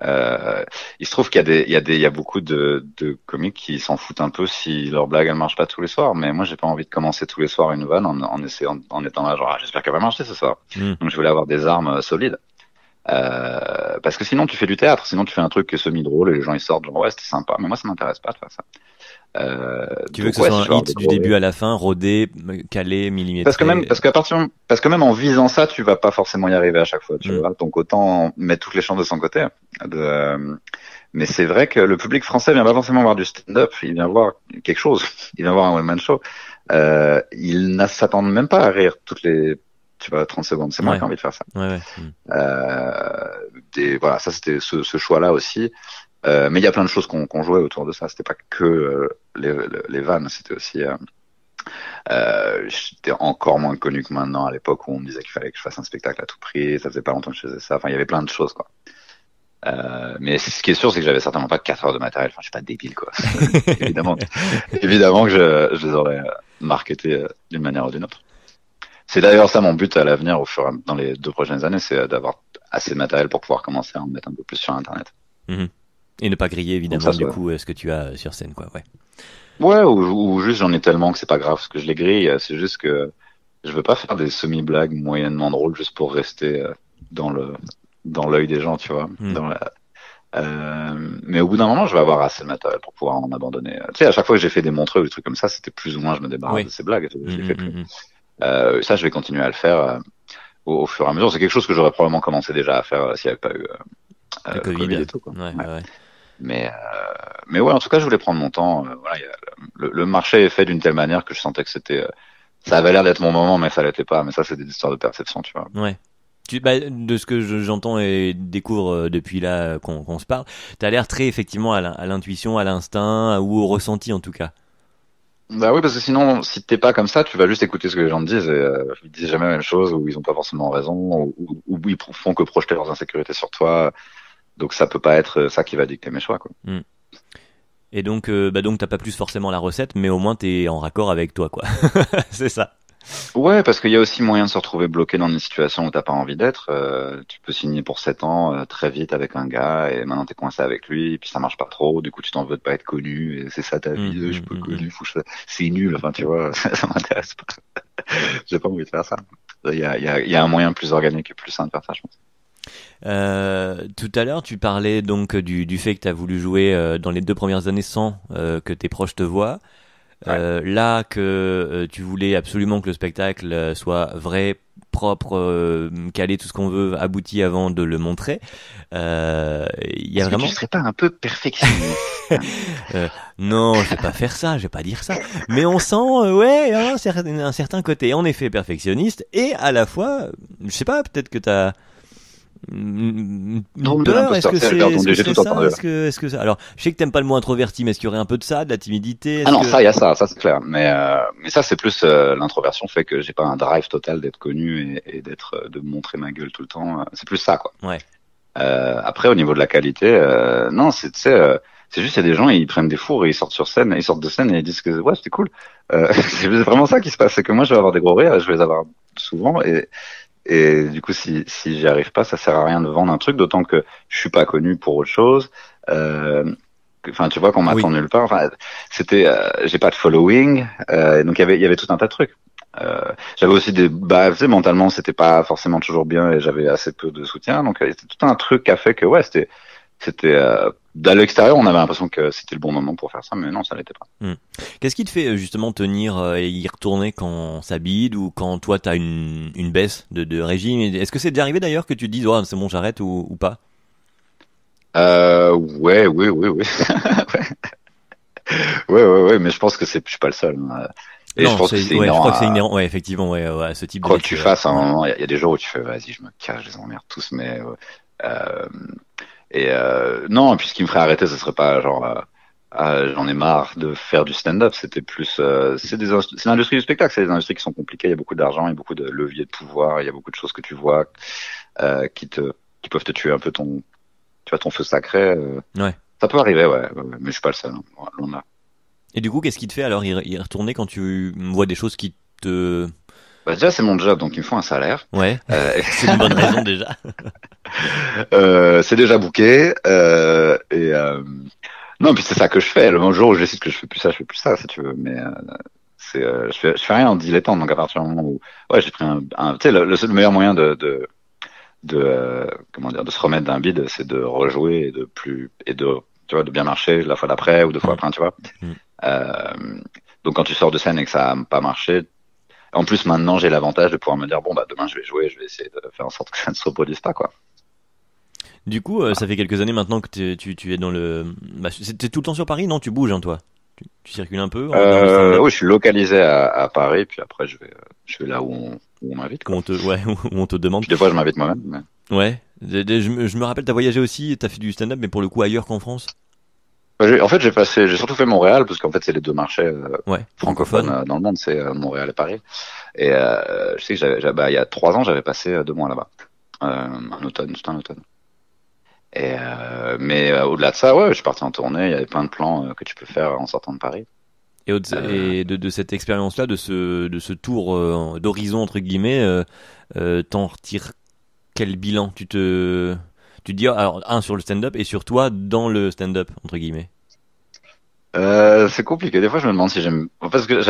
Il se trouve qu'il y a il y a beaucoup de comiques qui s'en foutent un peu si leur blague elle marche pas tous les soirs. Mais moi, j'ai pas envie de commencer tous les soirs une vanne en essayant, en étant là genre ah, j'espère qu'elle va marcher ce soir. Mm. Donc je voulais avoir des armes solides. Parce que sinon tu fais du théâtre, sinon tu fais un truc qui est semi-drôle et les gens ils sortent genre ouais c'était sympa, mais moi ça m'intéresse pas de faire ça. Tu veux que Donc ce ouais, soit si un je veux avoir des hit du gros début rires. à la fin, rodé, calé, Parce que même, millimétré. parce que même en visant ça, tu vas pas forcément y arriver à chaque fois, tu Mm. vois. Donc autant mettre toutes les chances de son côté. Mais c'est vrai que le public français vient pas forcément voir du stand-up, il vient voir quelque chose. Il vient voir un one-man show. Ils ne s'attendent même pas à rire toutes les, tu vois, 30 secondes. C'est moi Ouais, qui ai envie de faire ça. ouais, ouais. Mm. Voilà, ça c'était ce choix-là aussi. Mais il y a plein de choses qu'on jouait autour de ça. C'était pas que les vannes, c'était aussi. J'étais encore moins connu que maintenant à l'époque où on me disait qu'il fallait que je fasse un spectacle à tout prix. Ça faisait pas longtemps que je faisais ça. Enfin, il y avait plein de choses, quoi. Mais ce qui est sûr, c'est que j'avais certainement pas 4 heures de matériel. Enfin, je suis pas débile, quoi. évidemment, évidemment que je les aurais marketés d'une manière ou d'une autre. C'est d'ailleurs ça mon but à l'avenir, dans les 2 prochaines années, c'est d'avoir assez de matériel pour pouvoir commencer à en mettre un peu plus sur Internet. Mhm. Et ne pas griller Comme évidemment ça, du soit. coup ce que tu as sur scène quoi. Ouais. Ouais, ou juste j'en ai tellement que c'est pas grave parce que je les grille. C'est juste que je veux pas faire des semi-blagues moyennement drôles juste pour rester dans le dans l'œil des gens, tu vois. Mm. Mais au bout d'un moment, je vais avoir assez de matériel pour pouvoir en abandonner. Tu sais, à chaque fois que j'ai fait des montreux ou des trucs comme ça, c'était plus ou moins je me débarrasse Oui. de ces blagues. Mm, Je les fais mm, plus. mm, mm. Ça, je vais continuer à le faire au fur et à mesure. C'est quelque chose que j'aurais probablement commencé déjà à faire s'il n'y avait pas eu Le le Covid Covid. et tout, quoi. Ouais, Ouais. ouais, ouais. Mais ouais, en tout cas, je voulais prendre mon temps. Voilà, le marché est fait d'une telle manière que je sentais que ça avait l'air d'être mon moment, mais ça l'était pas. Mais ça, c'est des histoires de perception, tu vois. Ouais. De ce que j'entends et découvre depuis là qu'on se parle, t'as l'air très effectivement à l'intuition, à l'instinct ou au ressenti en tout cas. Bah oui, parce que sinon, si t'es pas comme ça, tu vas juste écouter ce que les gens te disent et ils disent jamais la même chose ou ils ont pas forcément raison ou ils font que projeter leurs insécurités sur toi. Donc ça peut pas être ça qui va dicter mes choix, quoi. Mm. Et donc t'as pas plus forcément la recette, mais au moins t'es en raccord avec toi quoi. C'est ça. Ouais, parce qu'il y a aussi moyen de se retrouver bloqué dans une situation où t'as pas envie d'être. Tu peux signer pour 7 ans très vite avec un gars et maintenant t'es coincé avec lui et puis ça marche pas trop. Du coup, tu t'en veux de pas être connu et c'est ça ta Mm, vie. Je suis mm, pas mm, mm. connu, c'est nul. Enfin, tu vois, ça m'intéresse pas. J'ai pas envie de faire ça. Il y a un moyen plus organique et plus simple de faire ça, je pense. Tout à l'heure, tu parlais donc du fait que tu as voulu jouer dans les 2 premières années sans que tes proches te voient. Là que tu voulais absolument que le spectacle soit vrai, propre, calé, tout ce qu'on veut, abouti avant de le montrer. Il y a Est-ce que vraiment. tu serais pas un peu perfectionniste? Non, je vais pas faire ça, je vais pas dire ça. Mais on sent, ouais, un certain côté en effet perfectionniste et à la fois, je sais pas, peut-être que t'as une Non, mais peur. Est-ce l'imposteur, que c'est, c'est, pardon, est-ce que j'ai c'est tout ça? entendu. Est-ce que ça? Alors, je sais que t'aimes pas le mot introverti, mais est-ce qu'il y aurait un peu de ça, de la timidité? Ah Est-ce non, que ça, il y a ça c'est clair. Mais ça, c'est plus l'introversion fait que j'ai pas un drive total d'être connu et d'être, de montrer ma gueule tout le temps. C'est plus ça, quoi. ouais, Après, au niveau de la qualité, non, tu sais, c'est juste, il y a des gens, ils prennent des fours et ils sortent sur scène, ils sortent de scène et ils disent que ouais, c'était cool. C'est vraiment ça qui se passe, c'est que moi, je vais avoir des gros rires, et je vais les avoir souvent et du coup, si j'y arrive pas, ça sert à rien de vendre un truc, d'autant que je suis pas connu pour autre chose. Enfin, tu vois, qu'on oui. m'attend nulle part. Enfin, c'était, j'ai pas de following, donc il y avait tout un tas de trucs. J'avais aussi tu sais, mentalement, c'était pas forcément toujours bien et j'avais assez peu de soutien. Donc, c'était tout un truc qui a fait que, ouais, de l'extérieur, on avait l'impression que c'était le bon moment pour faire ça, mais non, ça l'était pas. Hmm. Qu'est-ce qui te fait justement tenir et y retourner quand ça bide ou quand toi t'as une baisse de régime? Est-ce que c'est déjà arrivé d'ailleurs que tu te dises, oh, c'est bon, j'arrête ou pas? Ouais, oui, oui, oui. Ouais, mais je pense que je suis pas le seul, hein. Et je Non, pense que c'est ouais, je inhérent crois que c'est inhérent, ouais, effectivement, ouais, ouais, ce type de quoi que tu métier, ouais. fasses à un Ouais. moment. Il y a des jours où tu fais, vas-y, je me cache, je les emmerde tous, mais non. Et puis ce qui me ferait arrêter, ce serait pas genre, j'en ai marre de faire du stand-up. C'était plus, c'est l'industrie du spectacle. C'est des industries qui sont compliquées. Il y a beaucoup d'argent, il y a beaucoup de leviers de pouvoir, il y a beaucoup de choses que tu vois qui peuvent te tuer un peu tu vois, ton feu sacré. Ouais. Ça peut arriver, ouais, mais je suis pas le seul, hein. Ouais, loin de là. Et du coup, qu'est-ce qui te fait alors y retourner quand tu vois des choses qui te... Bah, déjà, c'est mon job, donc il me faut un salaire. Ouais, Euh, c'est une bonne raison déjà. c'est déjà booké. Non, puis c'est ça que je fais. Le jour où je décide que je fais plus ça, si tu veux. Mais je fais rien en dilettante. Donc à partir du moment où, ouais, j'ai pris tu sais, le meilleur moyen comment dire, de se remettre d'un bide, c'est de rejouer tu vois, de bien marcher la fois d'après ou deux fois Mm, après, tu vois. mm. Euh, donc quand tu sors de scène et que ça a pas marché, en plus maintenant j'ai l'avantage de pouvoir me dire bon bah demain je vais jouer, je vais essayer de faire en sorte que ça ne se reproduise pas, quoi. Du coup, ça fait quelques années maintenant que tu es dans le... Bah, t'es tout le temps sur Paris, non? Tu bouges, hein, toi? Tu circules un peu en dehors du stand-up? Oui, je suis localisé à Paris, puis après je vais là où on m'invite, Où quoi. ouais, où on te demande. Puis des fois je m'invite moi-même. Ouais. Je me rappelle, t'as voyagé aussi, t'as fait du stand-up, mais pour le coup ailleurs qu'en France. En fait, j'ai surtout fait Montréal, parce qu'en fait c'est les deux marchés Ouais, francophones francophone. dans le monde, c'est Montréal et Paris. Et je sais que il y a 3 ans, j'avais passé 2 mois là-bas, un automne, tout un automne. Mais au-delà de ça, ouais, je suis parti en tournée. Il y avait plein de plans que tu peux faire en sortant de Paris. Et de cette expérience-là, de ce tour d'horizon entre guillemets, t'en retires quel bilan? Tu te dis alors sur le stand-up et sur toi dans le stand-up entre guillemets. C'est compliqué. Des fois, je me demande si j'aime, parce que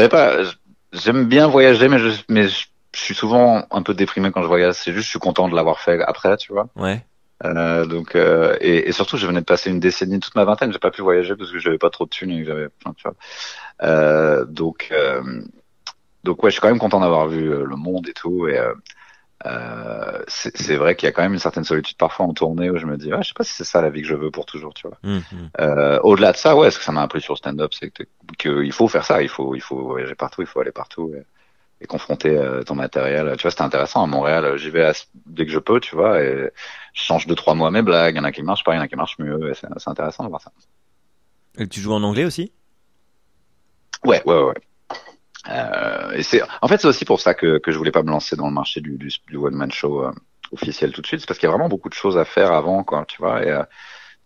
j'aime bien voyager, mais je suis souvent un peu déprimé quand je voyage. C'est juste, je suis content de l'avoir fait après, tu vois. Ouais. Donc, et surtout, je venais de passer une décennie, toute ma vingtaine, j'ai pas pu voyager parce que j'avais pas trop de thunes et que j'avais, enfin, tu vois. Donc ouais, je suis quand même content d'avoir vu le monde et tout. Et c'est vrai qu'il y a quand même une certaine solitude parfois en tournée où je me dis, je sais pas si c'est ça la vie que je veux pour toujours, tu vois. Mhm. Au-delà de ça, ouais, ce que ça m'a appris sur le stand-up, c'est que il faut faire ça, il faut voyager partout, il faut aller partout et confronter ton matériel. Tu vois, c'était intéressant à Montréal. J'y vais dès que je peux, tu vois, et je change 2, 3 mois mes blagues. Il y en a qui marchent pas, il y en a qui marchent mieux. Et c'est intéressant de voir ça. Et tu joues en anglais aussi? Ouais. Et en fait, c'est aussi pour ça que je voulais pas me lancer dans le marché du one man show officiel tout de suite, c'est parce qu'il y a vraiment beaucoup de choses à faire avant, quoi, tu vois. Et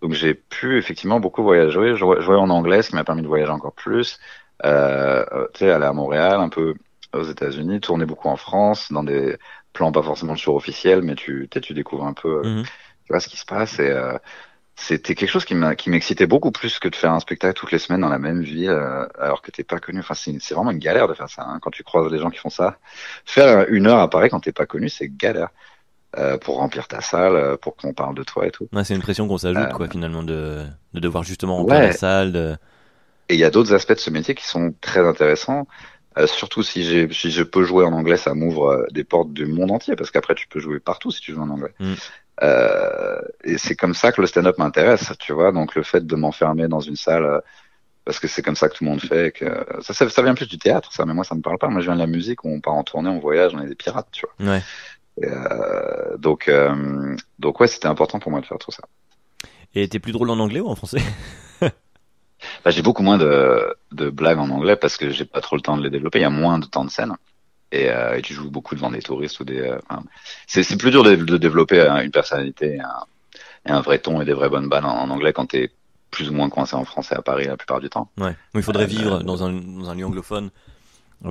donc j'ai pu effectivement beaucoup voyager, jouer en anglais, ce qui m'a permis de voyager encore plus. Tu sais, aller à Montréal, un peu aux États-Unis, tourner beaucoup en France, dans des plans pas forcément toujours officiels, mais tu sais, tu découvres un peu, Mhm. tu vois ce qui se passe. Et c'était quelque chose qui m'excitait beaucoup plus que de faire un spectacle toutes les semaines dans la même ville, alors que t'es pas connu. Enfin, c'est vraiment une galère de faire ça, hein, quand tu croises les gens qui font ça. Faire 1 heure à Paris quand t'es pas connu, c'est galère. Pour remplir ta salle, pour qu'on parle de toi et tout. Ouais, c'est une pression qu'on s'ajoute Euh, quoi finalement de devoir justement remplir la ouais, salle. Et il y a d'autres aspects de ce métier qui sont très intéressants. Surtout si je peux jouer en anglais, ça m'ouvre des portes du monde entier, parce qu'après tu peux jouer partout si tu joues en anglais. Et c'est comme ça que le stand-up m'intéresse, tu vois. Donc le fait de m'enfermer dans une salle, parce que c'est comme ça que tout le monde fait, et que ça vient plus du théâtre, ça. Mais moi, ça me parle pas. Moi, je viens de la musique, où on part en tournée, on voyage, on est des pirates, tu vois. Ouais. Et, donc ouais, c'était important pour moi de faire tout ça. Et t'es plus drôle en anglais ou en français? Bah, j'ai beaucoup moins de blagues en anglais parce que j'ai pas trop le temps de les développer. Il y a moins de temps de scène. Et tu joues beaucoup devant des touristes ou c'est plus dur de développer une personnalité et un vrai ton et des vraies bonnes balles en anglais quand t'es plus ou moins coincé en français à Paris la plupart du temps. Ouais. Il faudrait vivre dans un lieu anglophone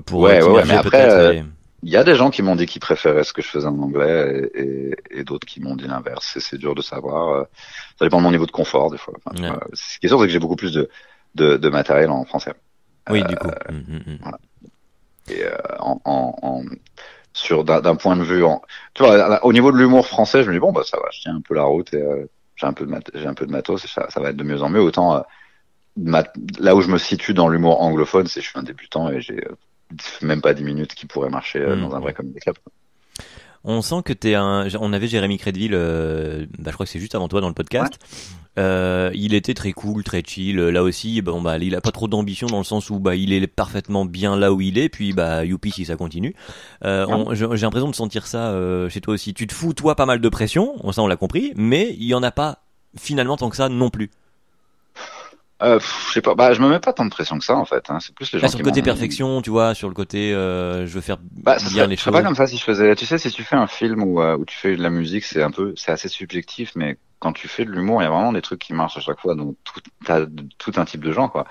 pour Ouais, mais t'immerger après, peut-être. il y a des gens qui m'ont dit qu'ils préféraient ce que je faisais en anglais et d'autres qui m'ont dit l'inverse. C'est dur de savoir. Ça dépend de mon niveau de confort des fois. Enfin, Ouais. ce qui est sûr, c'est que j'ai beaucoup plus de matériel en français. Oui, du coup. Voilà. Et d'un point de vue, tu vois, au niveau de l'humour français, je me dis bon bah ça va, je tiens un peu la route et j'ai un peu de matos, et ça va être de mieux en mieux. Autant là où je me situe dans l'humour anglophone, c'est que je suis un débutant et j'ai même pas 10 minutes qui pourraient marcher dans un vrai comedy club. On sent que on avait Jérémy Crédville, je crois que c'est juste avant toi dans le podcast. Ouais. Il était très cool, très chill. Là aussi, bon bah, il a pas trop d'ambition dans le sens où bah il est parfaitement bien là où il est. Puis bah youpi si ça continue. J'ai l'impression de sentir ça chez toi aussi. Tu te fous toi pas mal de pression, ça on l'a compris, mais il y en a pas finalement tant que ça non plus. Je sais pas, bah je me mets pas tant de pression que ça en fait, hein. C'est plus les gens sur le côté perfection, tu vois, sur le côté je veux faire bien les choses. Ce serait pas comme ça si je faisais, tu sais, si tu fais un film où tu fais de la musique, c'est assez subjectif, mais quand tu fais de l'humour, il y a vraiment des trucs qui marchent à chaque fois, donc t'as tout un type de gens, quoi.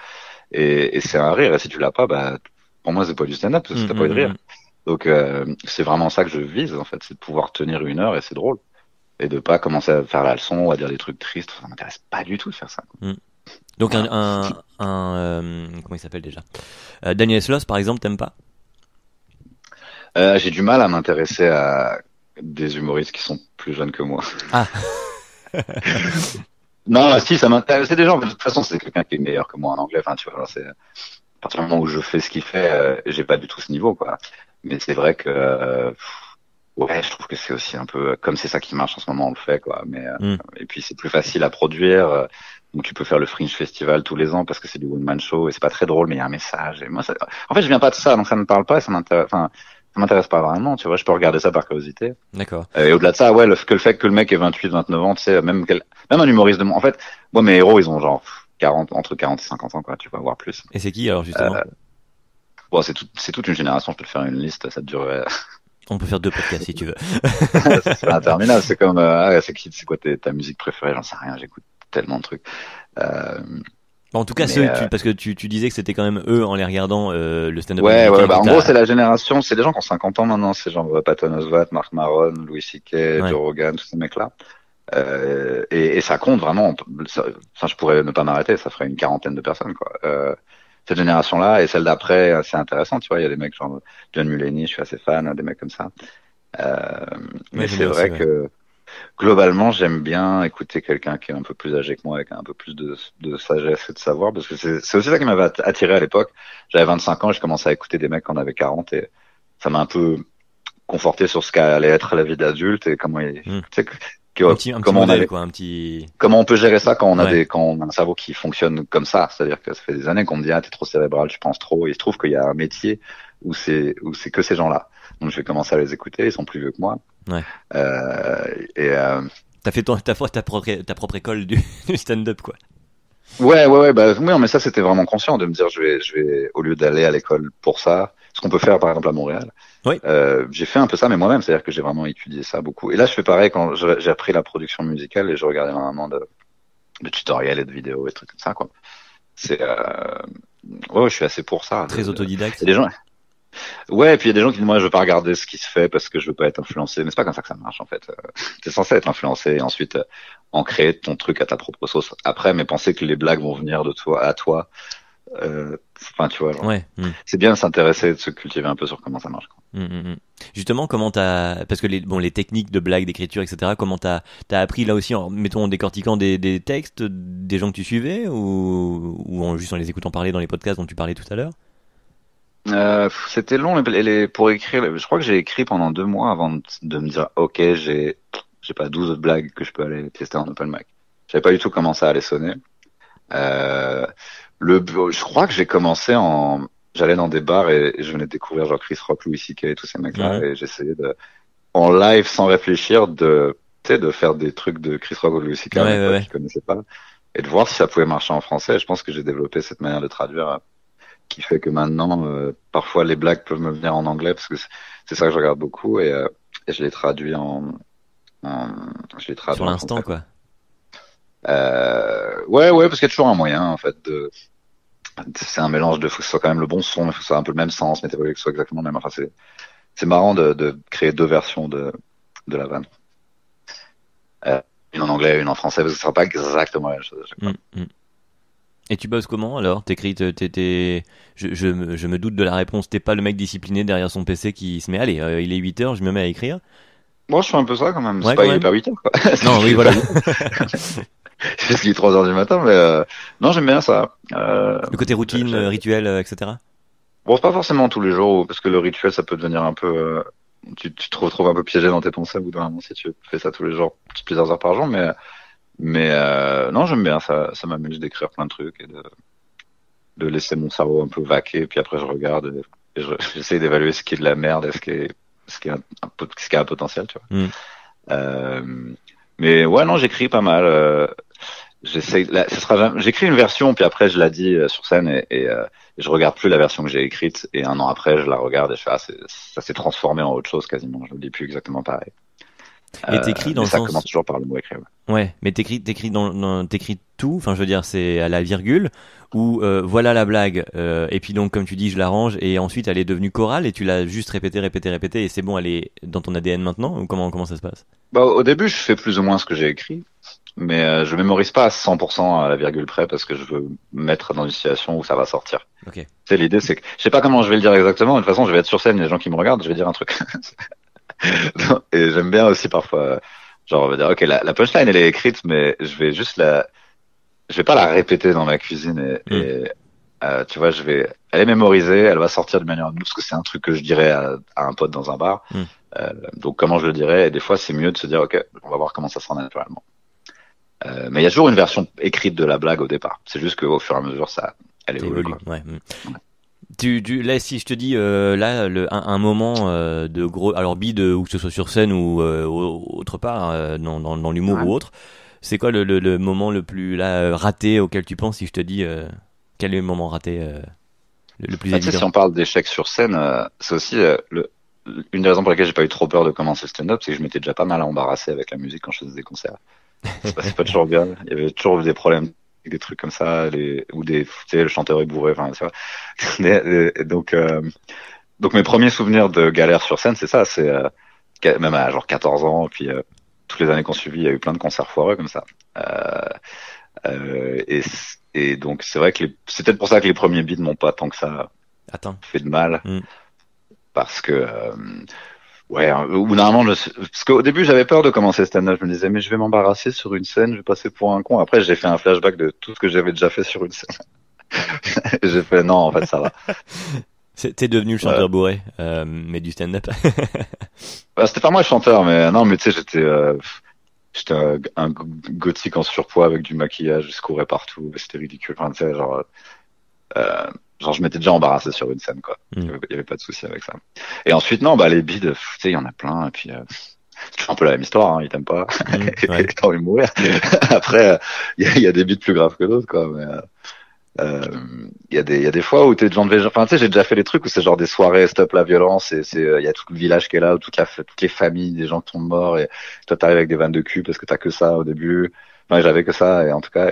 Et c'est un rire, et si tu l'as pas, bah pour moi c'est pas du stand-up, parce que t'as pas eu de rire. Donc c'est vraiment ça que je vise en fait, c'est de pouvoir tenir 1 heure et c'est drôle, et de pas commencer à faire la leçon ou à dire des trucs tristes. Ça m'intéresse pas du tout de faire ça. Donc comment il s'appelle déjà, Daniel Sloss par exemple, t'aimes pas? J'ai du mal à m'intéresser à des humoristes qui sont plus jeunes que moi. Ah. Non, si, ça m'intéresse. C'est des gens, de toute façon, c'est quelqu'un qui est meilleur que moi en anglais. Enfin, tu vois, c'est à partir du moment où je fais ce qu'il fait, j'ai pas du tout ce niveau, quoi. Mais c'est vrai que ouais, je trouve que c'est aussi un peu comme c'est ça qui marche en ce moment, on le fait, quoi. Mais et puis c'est plus facile à produire. Donc tu peux faire le Fringe Festival tous les ans parce que c'est du one man show et c'est pas très drôle, mais il y a un message. Et moi, en fait, je viens pas de ça, donc ça me parle pas, et ça m'intéresse pas vraiment, tu vois. Je peux regarder ça par curiosité. D'accord. Et au-delà de ça, ouais, le fait que le mec ait 28, 29 ans, tu sais, même un humoriste de mon, en fait, moi mes héros, ils ont genre entre 40 et 50 ans, quoi, tu vas voir plus. Et c'est qui alors justement? Bon, c'est toute une génération. Je peux te faire une liste, ça te durerait. On peut faire 2 podcasts si tu veux. C'est interminable. C'est comme, c'est quoi ta musique préférée? J'en sais rien. J'écoute tellement de trucs. En tout cas, parce que tu disais que c'était quand même eux en les regardant le stand-up. Ouais, bah en gros c'est la génération, c'est des gens qui ont 50 ans maintenant, c'est genre Patton Oswalt, Mark Maron, Louis C.K., Joe Rogan, tous ces mecs-là. Et ça compte vraiment. Je pourrais ne pas m'arrêter, ça ferait une 40aine de personnes, quoi. Cette génération-là et celle d'après, c'est intéressant, tu vois. Il y a des mecs genre John Mulaney, je suis assez fan, des mecs comme ça. Mais c'est vrai que globalement, j'aime bien écouter quelqu'un qui est un peu plus âgé que moi, avec un peu plus de sagesse et de savoir, parce que c'est aussi ça qui m'avait attiré à l'époque. J'avais 25 ans, j'ai commencé à écouter des mecs quand on avait 40 et ça m'a un peu conforté sur ce qu'allait être la vie d'adulte et comment comment on peut gérer ça quand on a quand on a un cerveau qui fonctionne comme ça. C'est-à-dire que ça fait des années qu'on me dit, t'es trop cérébral, tu penses trop. Et il se trouve qu'il y a un métier où c'est que ces gens-là. Donc je vais commencer à les écouter, ils sont plus vieux que moi. Ouais. T'as fait ta propre école du stand-up, quoi. Ouais, bah oui, mais ça c'était vraiment conscient de me dire je vais au lieu d'aller à l'école pour ça, ce qu'on peut faire par exemple à Montréal. Oui. J'ai fait un peu ça mais moi-même, c'est-à-dire que j'ai vraiment étudié ça beaucoup. Et là je fais pareil quand j'ai appris la production musicale et je regardais énormément de tutoriels et de vidéos et trucs comme ça, quoi. C'est je suis assez pour ça. Très autodidacte. Des gens. Ouais, et puis il y a des gens qui disent moi je veux pas regarder ce qui se fait parce que je veux pas être influencé, mais c'est pas comme ça que ça marche en fait. T'es censé être influencé et ensuite en créer ton truc à ta propre sauce après, mais penser que les blagues vont venir de toi à toi, Enfin, tu vois, genre, Ouais. c'est bien de s'intéresser, de se cultiver un peu sur comment ça marche, quoi. Justement, comment parce que les techniques de blague, d'écriture, etc., comment t'as appris là aussi, mettons, en décortiquant des textes, des gens que tu suivais, ou juste en les écoutant parler dans les podcasts dont tu parlais tout à l'heure? C'était long pour écrire. Je crois que j'ai écrit pendant 2 mois avant de me dire, ok, j'ai pas 12 autres blagues que je peux aller tester en open mic. Je savais pas du tout comment ça allait sonner. Euh, je crois que j'ai commencé j'allais dans des bars et je venais de découvrir genre Chris Rock, Louis C.K. et tous ces mecs-là Mhm. et j'essayais en live sans réfléchir tu sais, de faire des trucs de Chris Rock ou de Louis C.K. Ouais, à mes ouais, potes ouais. qui connaissaient pas et de voir si ça pouvait marcher en français. Et je pense que j'ai développé cette manière de traduire qui fait que maintenant, parfois les blagues peuvent me venir en anglais parce que c'est ça que je regarde beaucoup et je les traduis je les traduis Sur en l'instant, français, quoi. quoi. Ouais, parce qu'il y a toujours un moyen en fait c'est un mélange faut que ce soit quand même le bon son, mais faut que ce soit un peu le même sens, mais t'es pas obligé que ce soit exactement le même. Enfin, c'est marrant de créer deux versions de la vanne. Une en anglais, une en français, parce que ce sera pas exactement la même chose à chaque Mm, fois. mm. Et tu bosses comment alors? T'écris, je me doute de la réponse. T'es pas le mec discipliné derrière son PC qui se met, allez, il est 8 heures, je me mets à écrire. Moi, je fais un peu ça quand même. Ouais, quand Il est même. pas 8 heures, quoi. Non, oui, Il est pas voilà. 8 heures. C'est juste qu'il est 3 heures du matin, mais non, j'aime bien ça. Le côté routine, rituel, etc. Bon, c'est pas forcément tous les jours, parce que le rituel, ça peut devenir un peu. Tu te retrouves un peu piégé dans tes pensées au bout d'un moment si tu fais ça tous les jours, plusieurs heures par jour, mais non, j'aime bien ça. Ça m'amuse d'écrire plein de trucs et de laisser mon cerveau un peu vaquer, puis après je regarde et j'essaie d'évaluer ce qui est de la merde et ce qui est ce qui a un potentiel, tu vois. Mm. Euh, mais ouais, non, j'écris pas mal. J'écris une version, puis après je la dis sur scène et je regarde plus la version que j'ai écrite. Et un an après, je la regarde et je fais, ça s'est transformé en autre chose quasiment. Je le dis plus exactement pareil. Et t'écris dans Mais le ça commence sens, toujours par le mot écrit. Ouais. ouais, mais t'écris t'écris tout. Enfin, je veux dire, c'est à la virgule ou voilà la blague. Et puis donc, comme tu dis, je l'arrange et ensuite elle est devenue chorale et tu l'as juste répété et c'est bon, elle est dans ton ADN maintenant. Ou comment ça se passe? Bah, au début, je fais plus ou moins ce que j'ai écrit, mais je mémorise pas à 100% à la virgule près parce que je veux me mettre dans une situation où ça va sortir. Ok. Tu sais, l'idée, c'est que je sais pas comment je vais le dire exactement. De toute façon, je vais être sur scène, les gens qui me regardent, je vais dire un truc. Et j'aime bien aussi parfois, genre, on va dire, ok, la punchline, elle est écrite, mais je vais pas la répéter dans ma cuisine Mm. tu vois, elle est mémorisée, elle va sortir de manière parce que c'est un truc que je dirais à un pote dans un bar. Mm. Donc, comment je le dirais? Et des fois, c'est mieux de se dire, ok, on va voir comment ça sera naturellement. Mais il y a toujours une version écrite de la blague au départ. C'est juste qu'au fur et à mesure, elle Ça évolue, évolue. quoi. Ouais. Là, si je te dis là un moment de gros, alors bide ou que ce soit sur scène ou autre part dans l'humour Ouais. ou autre, c'est quoi le moment le plus là raté auquel tu penses si je te dis quel est le moment raté le plus Bah, tu sais, si évident? on parle d'échecs sur scène, c'est aussi une des raisons pour lesquelles j'ai pas eu trop peur de commencer le stand-up, c'est que je m'étais déjà pas mal embarrassé avec la musique quand je faisais des concerts. Ça se passait pas toujours bien. Il y avait toujours des problèmes, des trucs comme ça, ou tu sais, le chanteur est bourré, enfin, tu vois. Donc mes premiers souvenirs de galère sur scène, c'est ça, même à genre 14 ans, puis toutes les années qu'on suivi, il y a eu plein de concerts foireux comme ça. Euh, et donc c'est vrai que c'est peut-être pour ça que les premiers beats m'ont pas tant que ça Attends. fait de mal, Hmm. parce que ouais, ou normalement, parce qu'au début j'avais peur de commencer stand-up, je me disais mais je vais m'embarrasser sur une scène, je vais passer pour un con. Après j'ai fait un flashback de tout ce que j'avais déjà fait sur une scène. Et j'ai fait non, en fait ça va. T'es devenu le Ouais. chanteur bourré mais du stand-up. Bah, c'était pas moi le chanteur, mais non, mais tu sais, j'étais un gothique en surpoids avec du maquillage, je courais partout, c'était ridicule. Enfin, tu sais, euh, genre je m'étais déjà embarrassé sur une scène, quoi. Hmm. Il y avait pas de souci avec ça. Et ensuite, non, bah les bides, tu sais, il y en a plein, et puis c'est toujours un peu la même histoire, hein, ils t'aiment pas, Hmm. et Ouais. t'as envie de mourir. Après, il y a des bides plus graves que d'autres, quoi, mais il y a des fois où t'es genre enfin, tu sais, j'ai déjà fait des trucs où c'est genre des soirées stop la violence et il y a tout le village qui est là, où toutes les familles, des gens qui tombent morts et toi t'arrives avec des vannes de cul parce que t'as que ça au début. Enfin, j'avais que ça et en tout cas,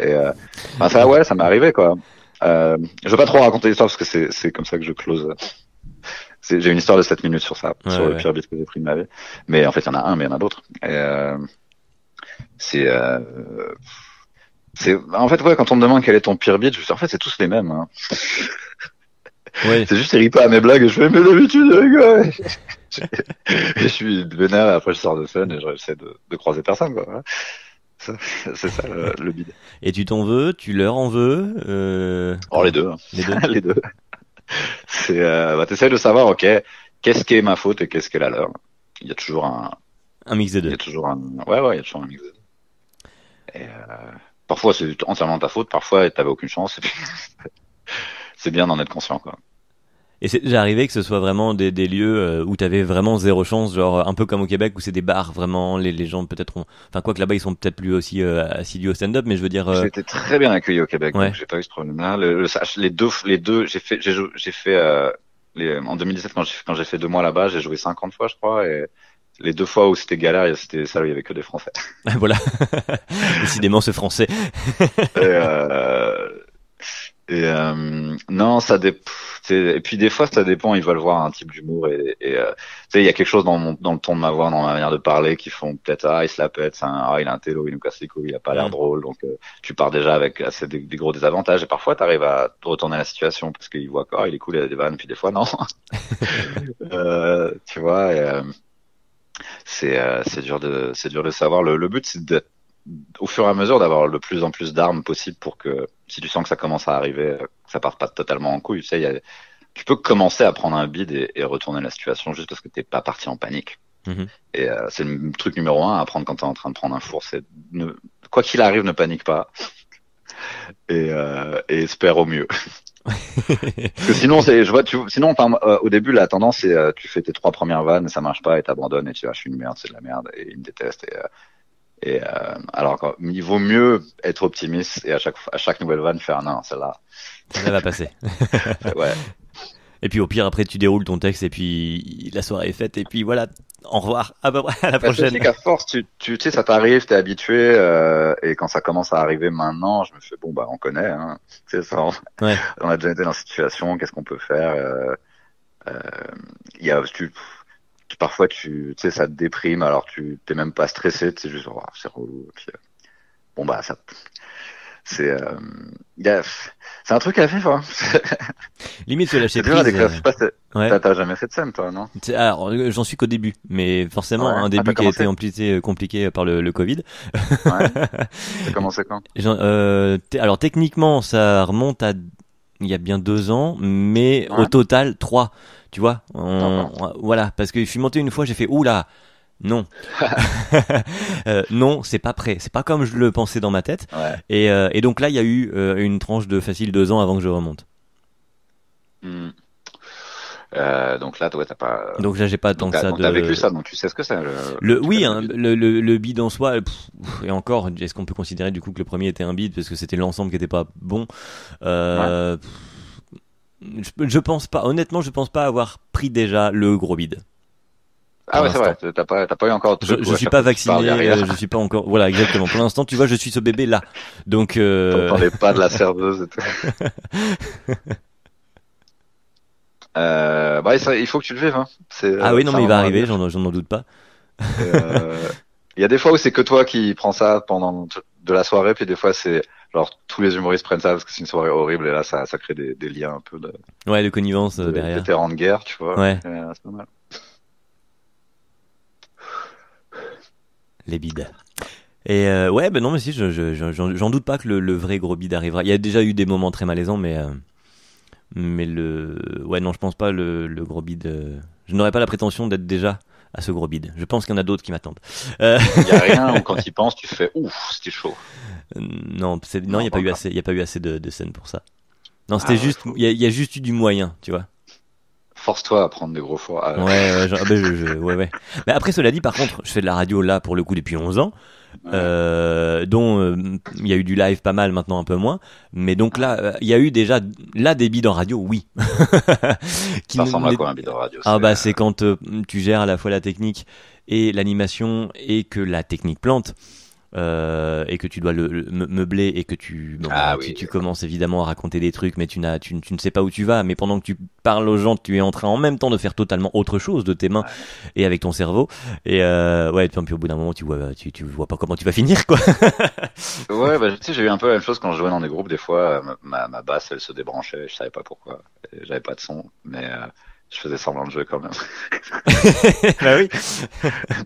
enfin, ça, ouais, ça m'est arrivé, quoi. Je veux pas trop raconter l'histoire parce que c'est comme ça que je close. J'ai une histoire de 7 minutes sur ça, Ouais, sur le ouais. pire beat que j'ai pris de ma vie. Mais en fait, il y en a un, mais il y en a d'autres. C'est, En fait, ouais, quand on me demande quel est ton pire beat, je dis, en fait, c'est tous les mêmes, hein. Ouais. C'est juste, il rit pas à mes blagues et je fais, mais d'habitude, les gars. Je suis vénère et après je sors de scène et j'essaie de croiser personne, quoi. Voilà. Ça, c'est ça le bide. Et tu t'en veux, tu leur en veux, Oh, les deux, hein. les deux. Les deux. T'essayes de savoir, ok, qu'est-ce qui est ma faute et qu'est-ce qui est la leur. Il y a toujours un, Un mix des il y deux. a toujours un, ouais, il y a toujours un mix. Et parfois c'est entièrement ta faute, parfois t'avais aucune chance. Et puis, c'est bien d'en être conscient, quoi. Et c'est déjà arrivé que ce soit vraiment des lieux où t'avais vraiment zéro chance, genre un peu comme au Québec où c'est des bars vraiment, les gens peut-être ont, enfin quoi que là-bas ils sont peut-être plus aussi assidus au stand-up, mais je veux dire, J'ai été très bien accueilli au Québec, ouais. donc j'ai pas eu ce problème-là. Les deux, j'ai fait en 2017 quand j'ai fait 2 mois là-bas, j'ai joué 50 fois, je crois, et les 2 fois où c'était galère, c'était ça, où il y avait que des Français. Voilà. Décidément ce français. Et, non, et puis des fois ça dépend, ils veulent voir un type d'humour tu sais, il y a quelque chose dans le ton de ma voix, dans ma manière de parler qui font peut-être il se la pète, il a un télo, il nous casse les couilles, il a pas l'air drôle, donc tu pars déjà avec assez des gros désavantages et parfois t'arrives à retourner la situation parce qu'ils voient il est cool, il a des vannes, puis des fois non. Tu vois, c'est dur de savoir. Le but c'est d'être au fur et à mesure d'avoir le plus en plus d'armes possible pour que si tu sens que ça commence à arriver, que ça part pas totalement en couille, tu sais, tu peux commencer à prendre un bide et retourner la situation juste parce que t'es pas parti en panique. Mhm. Et c'est le truc numéro 1 à apprendre quand t'es en train de prendre un four, c'est quoi qu'il arrive, ne panique pas et espère au mieux. Parce que sinon, au début, la tendance, c'est tu fais tes 3 premières vannes et ça marche pas et t'abandonnes et tu dis, je suis une merde, c'est de la merde et ils me détestent alors il vaut mieux être optimiste et à chaque nouvelle vanne faire non, celle-là. Ça va passer. Ouais. Et puis au pire après tu déroules ton texte et puis la soirée est faite et puis voilà, au revoir, à peu près à la prochaine. C'est qu'à force, tu sais, ça t'arrive, t'es habitué et quand ça commence à arriver maintenant, je me fais bon on connaît, hein. Tu sais, ça, Ouais. on a déjà été dans cette situation, qu'est-ce qu'on peut faire il y a parfois tu sais ça te déprime alors tu t'es même pas stressé, tu sais juste c'est relou. Puis, ça c'est c'est un truc à vivre, hein. Limite se lâcher C'est dur à prise. décrire. Je sais pas, Ouais. t'as jamais fait de scène, toi, non? Alors j'en suis qu'au début, mais forcément Ouais. un début T'as qui a été commencé? compliqué par le Covid. Ouais. T'as commencé quand? Alors techniquement ça remonte à il y a bien 2 ans, mais Ouais. au total 3. Tu vois, D'accord. voilà, parce que je suis monté une fois, j'ai fait oula, non, non, c'est pas prêt, c'est pas comme je le pensais dans ma tête, Ouais. et donc là il y a eu une tranche de facile 2 ans avant que je remonte. Hmm. Donc là, ouais, t'as pas. Donc là j'ai pas tant que ça Donc t'as vécu de ça, donc tu sais ce que c'est le truc oui, à hein, vide. le bid en soi, et encore, est-ce qu'on peut considérer du coup que le premier était un bid parce que c'était l'ensemble qui était pas bon. Ouais. Je pense pas, honnêtement, je pense pas avoir pris déjà le gros bid. Ah Pour ouais, c'est l'instant. vrai. T'as pas eu encore de truc où Je à suis chaque pas fois que tu parles, y a vacciné, rien. je suis pas encore. Voilà, exactement. Pour l'instant, tu vois, je suis ce bébé là. Donc, T'entendais pas de la serveuse et tout. Il faut que tu le vives, hein. ah oui, non, C'est mais un il va moment à arriver, vivre. j'en doute pas. Il y a des fois où c'est que toi qui prends ça pendant de la soirée, puis des fois c'est genre tous les humoristes prennent ça parce que c'est une soirée horrible et là ça crée des liens un peu Ouais, de connivence de derrière. vétérans de guerre, tu vois. Ouais, C'est pas mal. les bides. Et ouais, ben non, mais si, j'en doute pas que le vrai gros bid arrivera. Il y a déjà eu des moments très malaisants, mais ouais, non, je pense pas le gros bid. Je n'aurais pas la prétention d'être déjà à ce gros bid. Je pense qu'il y en a d'autres qui m'attendent. Il y a rien où quand tu y penses, tu fais ouf, c'était chaud. Non, non, Non, il y a pas pas eu encore. assez, il y a pas eu assez de scènes pour ça. Non, Ah c'était ouais, juste, il y a juste eu du moyen, tu vois. force-toi à prendre des gros fours. Ah, Ouais, ouais. Mais après, cela dit, par contre, je fais de la radio là pour le coup depuis 11 ans, ouais. dont il y a eu du live pas mal, maintenant un peu moins. Mais donc là, il y a eu déjà là des bides en radio, oui. Qui Ça ressemble à n'est- quoi un bide de radio? Ah bah c'est quand tu gères à la fois la technique et l'animation et que la technique plante. et que tu dois meubler et que tu commences évidemment à raconter des trucs, mais tu ne sais pas où tu vas, mais pendant que tu parles aux gens, tu es en train en même temps de faire totalement autre chose de tes mains et avec ton cerveau. Et puis au bout d'un moment, tu vois pas comment tu vas finir, quoi. Ouais, bah, tu sais, j'ai eu un peu la même chose quand je jouais dans des groupes. Des fois, ma basse, elle se débranchait, je savais pas pourquoi. Et j'avais pas de son, mais je faisais semblant de jouer quand même. Bah oui,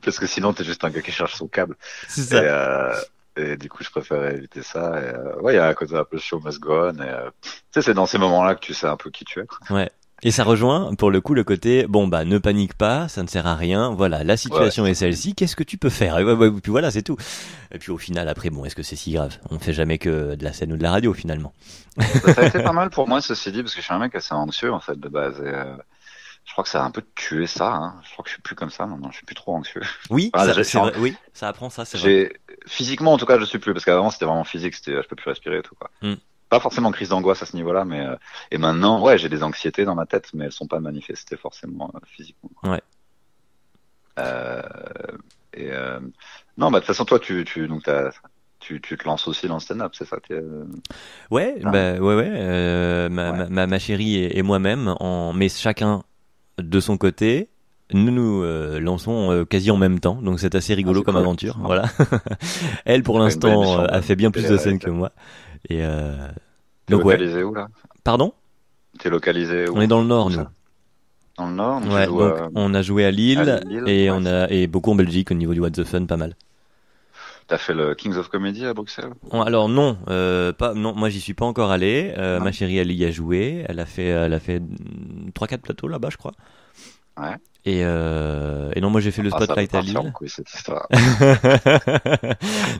Parce que sinon, t'es juste un gars qui cherche son câble. c'est Et, ça. et du coup, je préférais éviter ça. Et, ouais, il y a un côté un peu show must go on. Et, tu sais, c'est dans ces moments-là que tu sais un peu qui tu es. Ouais. Et ça rejoint, pour le coup, le côté, bon, bah, ne panique pas, ça ne sert à rien, voilà, la Ouais, situation est celle-ci, qu'est-ce que tu peux faire? Et puis voilà, c'est tout. Et puis au final, après, bon, est-ce que c'est si grave? On fait jamais que de la scène ou de la radio, finalement. bah, ça a été pas mal pour moi, ceci dit, parce que je suis un mec assez anxieux, en fait, de base. Et, je crois que ça a un peu tué ça, hein. Je crois que je suis plus comme ça maintenant, je suis plus trop anxieux. Oui, Enfin, c'est vrai, oui, ça apprend ça, c'est vrai. physiquement, en tout cas, je suis plus, parce qu'avant, c'était vraiment physique, je peux plus respirer et tout, quoi. Hmm. Pas forcément crise d'angoisse à ce niveau-là, mais, et maintenant, ouais, j'ai des anxiétés dans ma tête, mais elles sont pas manifestées forcément physiquement. Ouais. Euh, et, non, bah, de toute façon, toi, donc, tu te lances aussi dans le stand-up, c'est ça, Ouais, bah, ouais, ouais. ma chérie et moi-même, mais chacun de son côté, nous lançons quasi en même temps, donc c'est assez Ah, rigolo c'est comme cool. aventure, voilà. Elle, pour Ça fait une belle l'instant, émission a fait bien plus de scènes que moi. Et T'es donc ouais. localisé où, là? Pardon? T'es localisé On est où? dans le Nord, Où nous. ça? Dans le Nord, donc tu Ouais, joues donc on a joué à à Lille Lille, et ouais. et beaucoup en Belgique au niveau du What the Fun, pas mal. T'as fait le Kings of Comedy à Bruxelles? Alors non, non, moi j'y suis pas encore allé. Ma Non. chérie elle y a joué, elle a fait 3-4 plateaux là-bas, je crois. Ouais. Et non, moi j'ai fait le Ah, ça peut spotlight à partir en Lille. couille, cette histoire.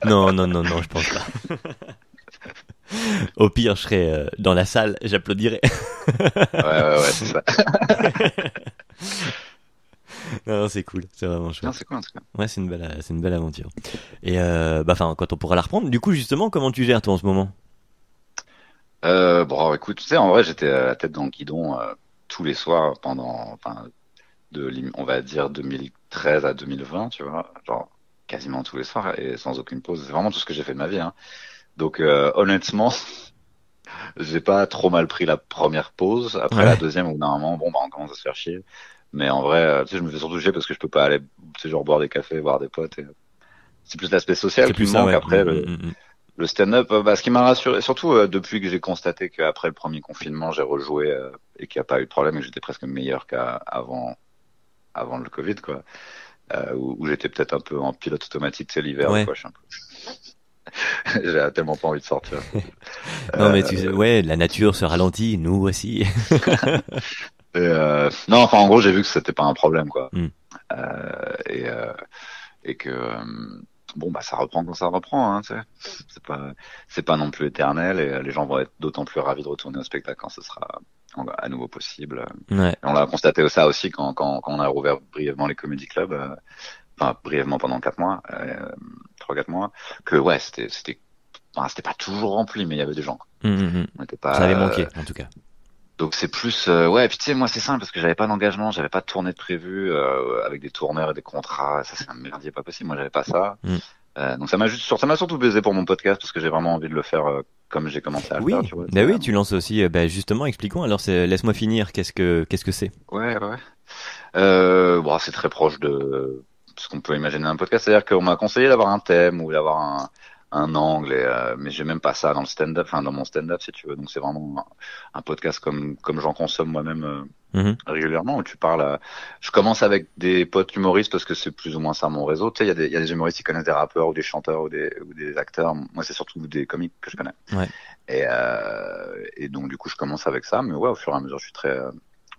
Non, non, non, non, je pense pas. Au pire, je serais dans la salle, j'applaudirais. Ouais, c'est ça. Non, non, c'est cool, c'est vraiment Non, chouette. c'est cool, en tout cas. Ouais, c'est une belle aventure. Et bah, enfin, quand on pourra la reprendre. Du coup, justement, comment tu gères toi en ce moment? Bon, écoute, tu sais, en vrai, j'étais la tête dans le guidon tous les soirs pendant, enfin, on va dire 2013 à 2020, tu vois, genre quasiment tous les soirs et sans aucune pause. C'est vraiment tout ce que j'ai fait de ma vie, hein. Donc, honnêtement, j'ai pas trop mal pris la première pause. Après la Ouais. deuxième, au bout d'un moment, bon, bah, on commence à se faire chier. Mais en vrai, tu sais, je me fais surtout chier parce que je peux pas aller, tu sais, genre boire des cafés, voir des potes. C'est plus l'aspect social C'est qui plus me ça, manque. ouais. Après, le stand-up, bah, ce qui m'a rassuré, surtout depuis que j'ai constaté qu'après le premier confinement, j'ai rejoué et qu'il n'y a pas eu de problème et que j'étais presque meilleur avant le Covid, quoi. Où j'étais peut-être un peu en pilote automatique, c'est l'hiver, des Ouais. fois, je suis un peu... J'ai tellement pas envie de sortir. Non, mais tu sais, Euh, ouais, la nature se ralentit, nous aussi. non, enfin, en gros, j'ai vu que c'était pas un problème, quoi. Hmm. Euh, et, euh, et que bon, bah ça reprend quand ça reprend, hein, tu sais. C'est pas non plus éternel et les gens vont être d'autant plus ravis de retourner au spectacle quand ce sera à nouveau possible. Ouais. Et on l'a constaté ça aussi quand on a rouvert brièvement les comédie clubs, enfin brièvement pendant 4 mois, 3-4 mois, que ouais, enfin, c'était pas toujours rempli, mais il y avait des gens, quoi. On n'était Ça avait pas manqué, en tout cas. donc c'est plus ouais, et puis tu sais, moi c'est simple parce que j'avais pas d'engagement, j'avais pas de tournée de prévu avec des tourneurs et des contrats. Ça c'est un merdier pas possible. Moi j'avais pas ça. Hmm. Donc ça m'a surtout baisé pour mon podcast parce que j'ai vraiment envie de le faire comme j'ai commencé à le faire, Oui, tu vois. bah oui, tu lances aussi, bah justement, expliquons. Alors, laisse-moi finir. Qu'est-ce que c'est? Ouais. Bon, c'est très proche de ce qu'on peut imaginer un podcast. C'est-à-dire qu'on m'a conseillé d'avoir un thème ou d'avoir un angle, mais j'ai même pas ça dans le stand-up, enfin dans mon stand-up si tu veux. Donc c'est vraiment un podcast comme j'en consomme moi-même Mhm. régulièrement où tu parles. Je commence avec des potes humoristes parce que c'est plus ou moins ça mon réseau. Tu sais, il y a des humoristes qui connaissent des rappeurs ou des chanteurs ou des acteurs. Moi, c'est surtout des comiques que je connais. Ouais. Et donc du coup, je commence avec ça. Mais ouais, au fur et à mesure, je suis très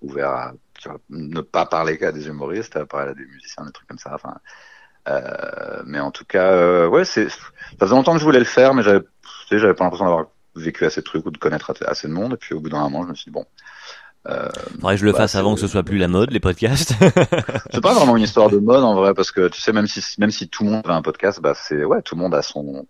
ouvert à, tu vois, ne pas parler qu'à des humoristes, à parler à des musiciens, des trucs comme ça. Enfin, mais en tout cas, ouais, ça faisait longtemps que je voulais le faire, mais tu sais, j'avais pas l'impression d'avoir vécu assez de trucs ou de connaître assez de monde. Et puis au bout d'un moment, je me suis dit bon. Faudrait que je le Bah, fasse avant que ce soit plus la mode, les podcasts. c'est pas vraiment une histoire de mode en vrai parce que tu sais même si tout le monde avait un podcast, bah c'est ouais, tout le monde a son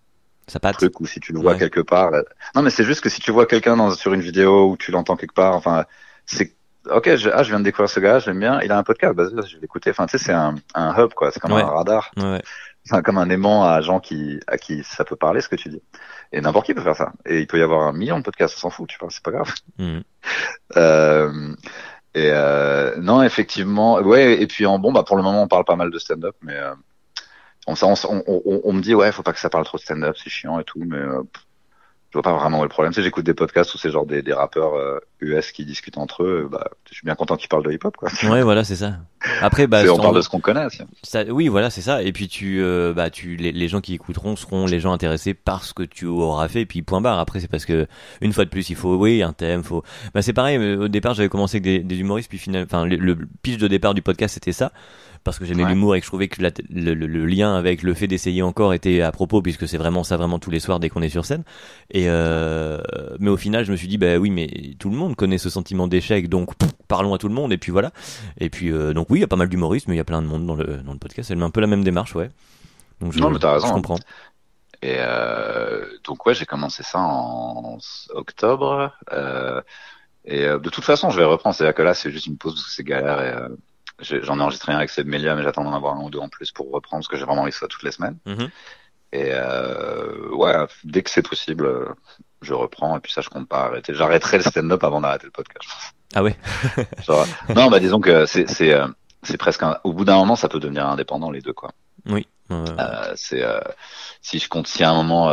Ça patte. truc ou si tu le vois Ouais. quelque part. Non mais c'est juste que si tu vois quelqu'un sur une vidéo ou tu l'entends quelque part, enfin c'est ok, je viens de découvrir ce gars, j'aime bien, il a un podcast, bah je vais l'écouter. Enfin tu sais c'est un hub quoi, c'est comme Ouais. un radar. Ouais. enfin, comme un aimant à gens à qui ça peut parler ce que tu dis. Et n'importe qui peut faire ça. Et il peut y avoir 1 million de podcasts, on s'en fout, tu vois, c'est pas grave. Mhm. Euh, non, effectivement, ouais. Et puis bon, bah pour le moment, on parle pas mal de stand-up, mais on me dit ouais, faut pas que ça parle trop de stand-up, c'est chiant et tout, mais je vois pas vraiment où est le problème. Tu sais, j'écoute des podcasts où c'est genre des rappeurs US qui discutent entre eux. Bah, je suis bien content qu'ils parlent de hip-hop, quoi. Ouais, voilà, c'est ça. Après, bah, On parle de ce qu'on connaît aussi. oui, voilà, c'est ça. Et puis les gens qui écouteront seront les gens intéressés par ce que tu auras fait. Et puis point barre. Après, c'est parce que une fois de plus, il faut, oui, un thème, faut. Bah, c'est pareil. Au départ, j'avais commencé avec des humoristes, puis finalement, enfin, le pitch de départ du podcast, c'était ça, parce que j'aimais Ouais. l'humour et que je trouvais que le lien avec le fait d'essayer encore était à propos, puisque c'est vraiment ça, vraiment tous les soirs dès qu'on est sur scène. Et mais au final, je me suis dit, bah oui, mais tout le monde connaît ce sentiment d'échec, donc parlons à tout le monde. Et puis voilà. Et puis donc oui, il y a pas mal d'humoristes, mais il y a plein de monde dans le podcast. C'est un peu la même démarche, ouais. Donc Non, mais t'as raison. je comprends. Et donc ouais, j'ai commencé ça en octobre. De toute façon, je vais reprendre. C'est-à-dire que là, c'est juste une pause parce que c'est galère. Et j'en ai enregistré un avec Seb Melia, mais j'attends d'en avoir 1 ou 2 en plus pour reprendre parce que j'ai vraiment envie que ça toutes les semaines. Mhm. Et ouais, dès que c'est possible, je reprends. Et puis ça, je compte pas arrêter. J'arrêterai le stand-up avant d'arrêter le podcast. Ah ouais. Genre, non, bah disons que c'est presque au bout d'un moment, ça peut devenir indépendant les deux, quoi. Oui. Si je compte, si à un moment,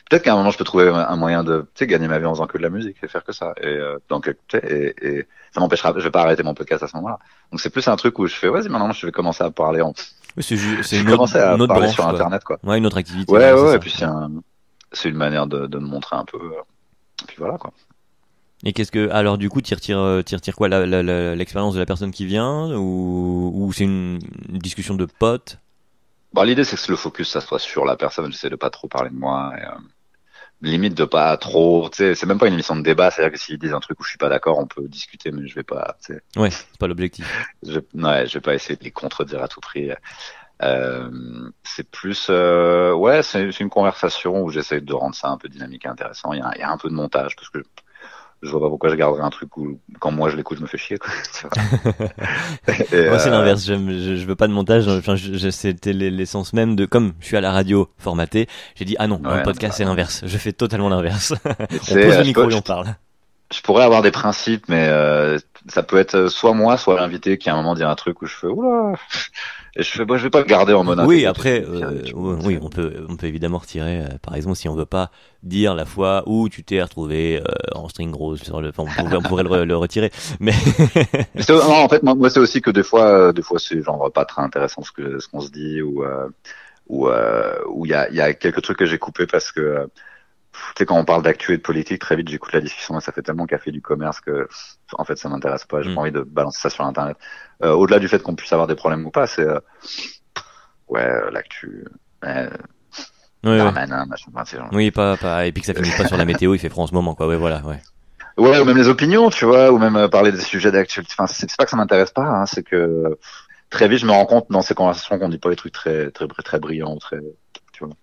peut-être qu'à un moment je peux trouver un moyen de, tu sais, gagner ma vie en faisant que de la musique et faire que ça. Et donc, tu sais, et ça m'empêchera, je vais pas arrêter mon podcast à ce moment-là. Donc c'est plus un truc où je fais, vas-y, maintenant je vais commencer à parler Oui, c'est je vais une commencer à autre parler branche, sur quoi. Internet, quoi. Ouais, une autre activité. Ouais, c'est ouais, ça. et puis c'est une manière de me montrer un peu. Et puis voilà, quoi. Et alors du coup, tu retires quoi, l'expérience de la personne qui vient, ou c'est une discussion de potes? Bon, l'idée c'est que le focus ça soit sur la personne. J'essaie de pas trop parler de moi. Et, limite de pas trop, tu sais, c'est même pas une émission de débat, c'est-à-dire que s'ils disent un truc où je suis pas d'accord, on peut discuter, mais je vais pas, tu sais, Ouais, c'est pas l'objectif. ouais, je vais pas essayer de les contredire à tout prix. C'est plus, ouais, c'est une conversation où j'essaie de rendre ça un peu dynamique et intéressant. Il y a un peu de montage parce que je vois pas pourquoi je garderais un truc où quand moi je l'écoute, je me fais chier, quoi. Tu vois. Et, Moi, c'est l'inverse. Je veux pas de montage. Enfin, c'était l'essence même de, comme je suis à la radio formaté, j'ai dit, ah non, ouais, un podcast, c'est l'inverse. Je fais totalement l'inverse. tu On sais, pose le micro et on parle. je pourrais avoir des principes, mais ça peut être soit moi, soit l'invité qui à un moment dit un truc où je fais oula, et je fais, bah, je vais pas le garder en mode Oui, intégrité, après, oui, tu vois. on peut évidemment retirer, par exemple, si on veut pas dire la fois où tu t'es retrouvé en string rose sur enfin, on pourrait le retirer. Mais Mais non, en fait, moi c'est aussi que des fois c'est genre pas très intéressant ce qu'on se dit ou il y a quelques trucs que j'ai coupés parce que tu sais quand on parle d'actu et de politique très vite j'écoute la discussion et ça fait tellement café du commerce que en fait ça m'intéresse pas. J'ai pas envie de balancer ça sur internet. Au-delà du fait qu'on puisse avoir des problèmes ou pas, c'est ouais l'actu. ouais, Darmanin, machin, enfin, c'est genre... oui, pas, et puis que ça finisse pas sur la météo, il fait froid en ce moment, quoi. Ouais, voilà, ouais. Ouais, ou même les opinions, tu vois, ou même parler des sujets d'actualité. Enfin, c'est pas que ça m'intéresse pas, hein, c'est que très vite je me rends compte dans ces conversations qu'on dit pas les trucs très brillants, tu vois.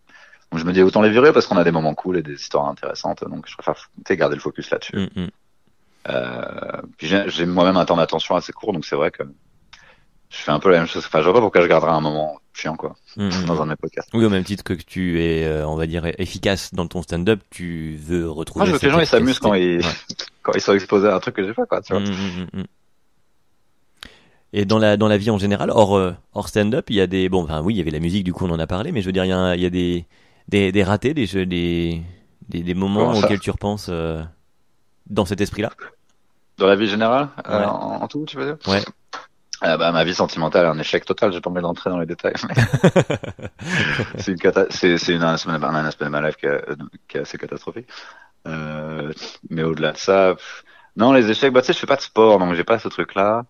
Donc je me dis autant les virer parce qu'on a des moments cool et des histoires intéressantes, donc je préfère garder le focus là-dessus. Puis j'ai moi-même un temps d'attention assez court, donc c'est vrai que je fais un peu la même chose. Enfin, je vois pas pourquoi je garderais un moment chiant, quoi, dans un de mes podcasts. Oui, au même titre que tu es, on va dire, efficace dans ton stand-up, tu veux retrouver. Moi, je veux que les gens ils s'amusent quand quand ils sont exposés à un truc que j'ai fait, quoi, tu vois. Et dans la vie en général, hors stand-up, il y a bon, enfin oui, il y avait la musique, du coup on en a parlé, mais je veux dire, il y a des ratés, des moments auxquels tu repenses dans cet esprit-là. Dans la vie générale, Ouais. en tout, tu veux dire? Ouais. Bah, ma vie sentimentale est un échec total, j'ai pas envie d'entrer dans les détails. C'est un aspect de ma life qui est assez catastrophique. Mais au-delà de ça, non, les échecs, bah, tu sais, je fais pas de sport, donc j'ai pas ce truc-là.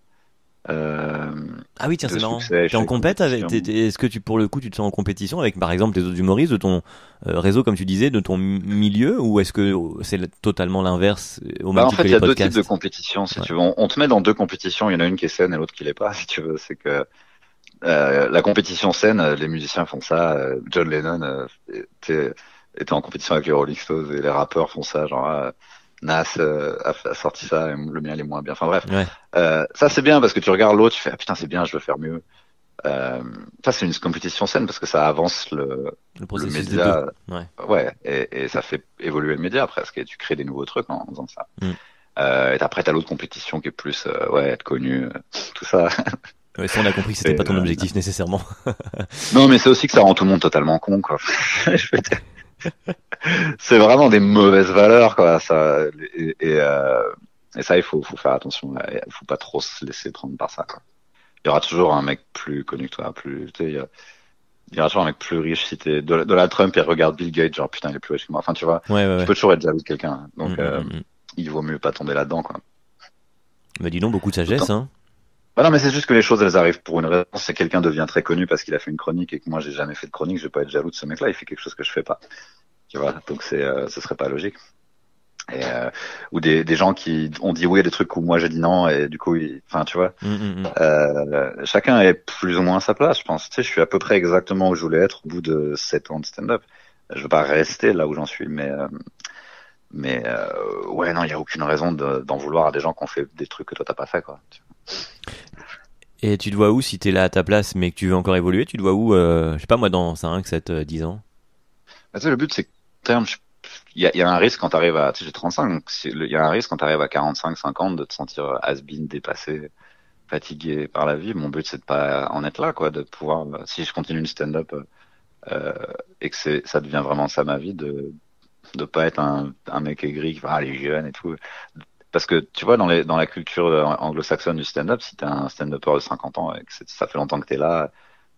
Ah oui, tiens, c'est marrant. Succès, T'es en compète est-ce que pour le coup, tu te sens en compétition avec, par exemple, les autres humoristes de ton réseau, comme tu disais, de ton milieu, ou est-ce que c'est totalement l'inverse au même en titre fait, que il y a les deux podcasts? types de compétitions, si Ouais. tu veux. On te met dans deux compétitions, il y en a une qui est saine et l'autre qui l'est pas, si tu veux. C'est que la compétition saine, les musiciens font ça. John Lennon était en compétition avec les Rolling Stones et les rappeurs font ça, genre Nas a sorti ça et le mien il est moins bien. Enfin bref, Ouais. ça c'est bien parce que tu regardes l'autre, tu fais ah putain c'est bien, je veux faire mieux. Ça, c'est une compétition saine parce que ça avance Le le processus de deux. média, Ouais. ouais, et ça fait évoluer le média presque, et tu crées des nouveaux trucs en faisant ça. Mm. Et après, t'as l'autre compétition qui est plus, ouais, être connu, tout ça. Ouais, ça, on a compris que c'était Et, pas ton objectif nécessairement. non, mais c'est aussi que ça rend tout le monde totalement con, quoi. Je veux dire, c'est vraiment des mauvaises valeurs, quoi. Ça, et ça, faut faire attention. Il faut pas trop se laisser prendre par ça, quoi. Il y aura toujours un mec plus connu que toi, plus, tu sais, il y aura toujours un mec plus riche si t'es Donald Trump et regarde Bill Gates, genre putain, il est plus riche que moi. Enfin, tu vois, Ouais, ouais, tu ouais. peux toujours être jaloux de quelqu'un. Mm, Donc, mm, mm, mm. il vaut mieux pas tomber là-dedans, quoi. Bah dis donc, beaucoup de sagesse, Autant. hein. Bah non, mais c'est juste que les choses, elles arrivent pour une raison. C'est quelqu'un devient très connu parce qu'il a fait une chronique et que moi, j'ai jamais fait de chronique. Je vais pas être jaloux de ce mec-là. Il fait quelque chose que je fais pas. Tu vois, donc ce serait pas logique. Et ou des gens qui ont dit oui à des trucs où moi j'ai dit non et du coup, enfin, tu vois, Mm, mm, mm. chacun est plus ou moins à sa place. Je pense. Tu sais, je suis à peu près exactement où je voulais être au bout de 7 ans de stand-up. Je veux pas rester là où j'en suis, mais ouais, non, il y a aucune raison d'en vouloir à des gens qui ont fait des trucs que toi t'as pas fait, quoi. Et tu te vois où si t'es là à ta place mais que tu veux encore évoluer? Tu te vois où, je sais pas moi, dans 5, 7, 10 ans? Bah, tu sais, le but, c'est que, terme, il y a un risque quand t'arrives à, tu sais, j'ai 35, donc il y a un risque quand t'arrives à 45, 50 de te sentir has-been, dépassé, fatigué par la vie. Mon but, c'est de pas en être là, quoi, de pouvoir, si je continue le stand-up, euh, et que ça devient vraiment ça ma vie, de pas être un mec aigri qui va, ah, les jeunes et tout. Parce que, tu vois, dans la culture anglo-saxonne du stand-up, si t'es un stand-upper de 50 ans et que ça fait longtemps que t'es là,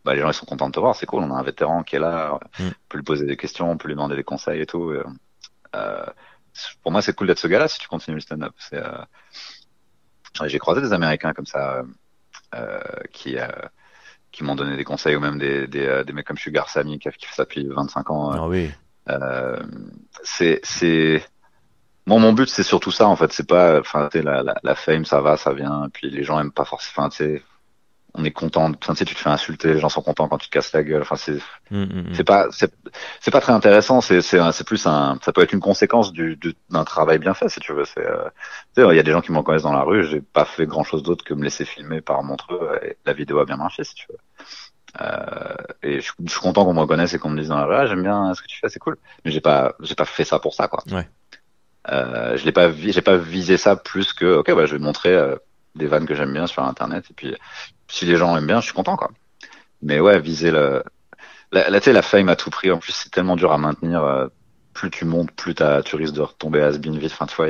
bah, les gens, ils sont contents de te voir, c'est cool, on a un vétéran qui est là, on Mm. peut lui poser des questions, on peut lui demander des conseils et tout. Euh, pour moi, c'est cool d'être ce gars-là si tu continues le stand-up. J'ai croisé des Américains comme ça euh, qui euh, qui m'ont donné des conseils ou même des mecs comme Sugar Sammy qui fait ça depuis 25 ans. Ah oui. Euh, c'est mon but c'est surtout ça en fait. C'est pas, enfin, tu sais, la fame ça va, ça vient. Et puis les gens aiment pas forcément. Enfin, tu sais, on est content. Enfin, tu sais, tu te fais insulter, les gens sont contents quand tu te casses la gueule. Enfin, Mm, mm, mm. c'est pas c'est pas très intéressant, c'est plus ça peut être une conséquence d'un travail bien fait si tu veux. Tu sais, il y a des gens qui me reconnaissent dans la rue, j'ai pas fait grand chose d'autre que me laisser filmer par Montreux et la vidéo a bien marché si tu veux. Et je suis content qu'on me reconnaisse et qu'on me dise dans la rue, ah, j'aime bien ce que tu fais, c'est cool, mais j'ai pas fait ça pour ça, quoi. Ouais. J'ai pas visé ça plus que ok, bah je vais montrer des vannes que j'aime bien sur internet et puis si les gens aiment bien je suis content, quoi. Mais ouais, viser tu sais, la fame à tout prix, en plus, c'est tellement dur à maintenir. Plus tu montes, plus tu risques de retomber has-been vite. Enfin, tu vois,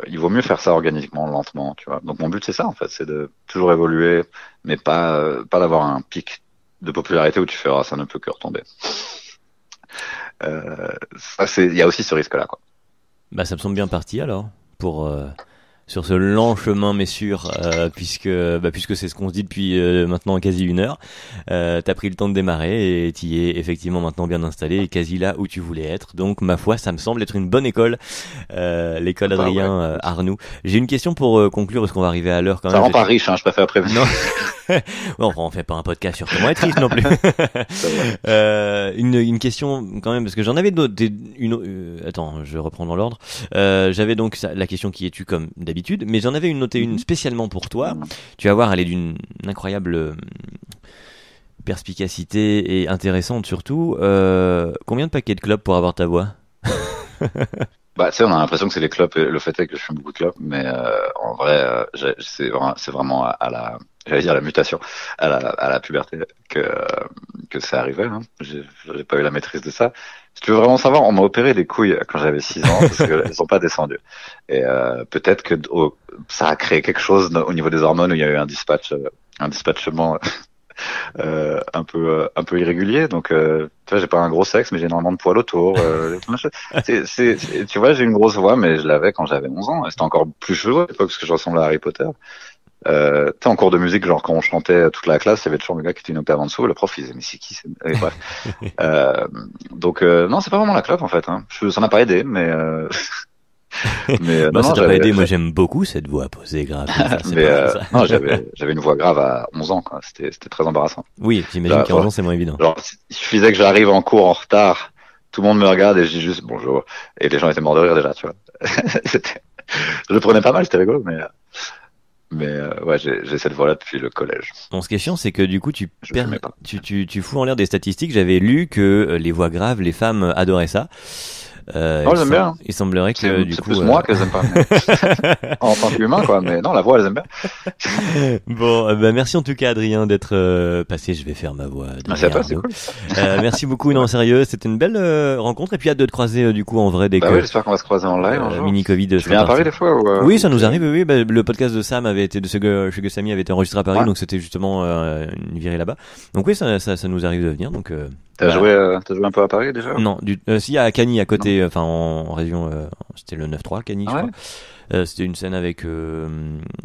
il vaut mieux faire ça organiquement, lentement, tu vois. Donc, mon but, c'est ça, en fait, c'est de toujours évoluer, mais pas d'avoir un pic de popularité où tu fais, ah, ça ne peut que retomber. Il y a aussi ce risque-là, quoi. Bah ça me semble bien parti alors pour sur ce lent chemin mais sûr, puisque c'est ce qu'on se dit depuis maintenant quasi 1 heure. T'as pris le temps de démarrer et t'y es effectivement maintenant bien installé et quasi là où tu voulais être. Donc ma foi, ça me semble être une bonne école, l'école Enfin, Adrien ouais. Arnoux. J'ai une question pour conclure parce qu'on va arriver à l'heure quand Ça même. rend pas riche, hein, je préfère prévenir. Non. Bon, on fait pas un podcast sur comment être riche non plus. C'est vrai. Une question quand même parce que j'en avais d'autres. Attends, je reprends dans l'ordre. J'avais donc la question qui es-tu comme d'habitude, mais j'en avais noté une spécialement pour toi. Tu vas voir, elle est d'une incroyable perspicacité et intéressante surtout. Combien de paquets de clopes pour avoir ta voix? Bah, tu sais, on a l'impression que c'est les clopes et le fait est que je fume beaucoup de clopes, mais en vrai, c'est vraiment à la, j'allais dire la mutation, à la puberté que c'est arrivé. Hein. J'ai pas eu la maîtrise de ça. Si tu veux vraiment savoir, on m'a opéré des couilles quand j'avais 6 ans parce qu'elles sont pas descendues. Et peut-être que ça a créé quelque chose au niveau des hormones où il y a eu un dispatchement un peu irrégulier. Donc, tu vois, j'ai pas un gros sexe, mais j'ai énormément de poils autour. Tu vois, j'ai une grosse voix, mais je l'avais quand j'avais 11 ans. Et c'était encore plus chelou à l'époque parce que je ressemblais à Harry Potter. Tu sais, en cours de musique, genre quand on chantait toute la classe, il y avait toujours le gars qui était une octave en dessous. Le prof, il disait, mais c'est qui? Et bref. Donc, non, c'est pas vraiment la clope en fait. Hein. Ça m'a pas aidé, mais Bah, non, ça non, t'a pas aidé. Moi, j'aime beaucoup cette voix posée grave. Ça, c'est mais pas mal, ça. non, j'avais une voix grave à 11 ans, quoi. C'était très embarrassant. Oui, j'imagine qu'à 11 ans, c'est moins évident. Genre, il suffisait que j'arrive en cours en retard, tout le monde me regarde et je dis juste bonjour. Et les gens étaient morts de rire déjà, tu vois. Je le prenais pas mal, c'était rigolo, Mais ouais, j'ai cette voix-là depuis le collège. Bon, ce qui est chiant, c'est que du coup, Je fumais pas. tu fous en l'air des statistiques. J'avais lu que les voix graves, les femmes adoraient ça. Oh, j'aime bien. Il semblerait que du C'est coup, plus moi qu'elles aiment pas. En tant qu'humain, quoi. Mais non, la voix, elles aiment bien. Bon, bah merci en tout cas Adrien d'être passé. Je vais faire ma voix. Merci à toi, c'est cool. Merci beaucoup. Non, sérieux, c'était une belle rencontre. Et puis hâte de te croiser du coup en vrai dès Bah que oui, j'espère qu'on va se croiser en live un jour. mini Covid. Tu viens à Paris des fois ou Oui, ça nous arrive. Oui, bah, le podcast de Sam avait été de Sugar Sammy avait été enregistré à Paris, Ouais. donc c'était justement une virée là-bas. Donc oui, ça nous arrive de venir. Donc T'as voilà. joué un peu à Paris déjà? Non, si à Cagny à côté, enfin en région, c'était le 9-3 Cagny, je Ouais. crois. C'était une scène avec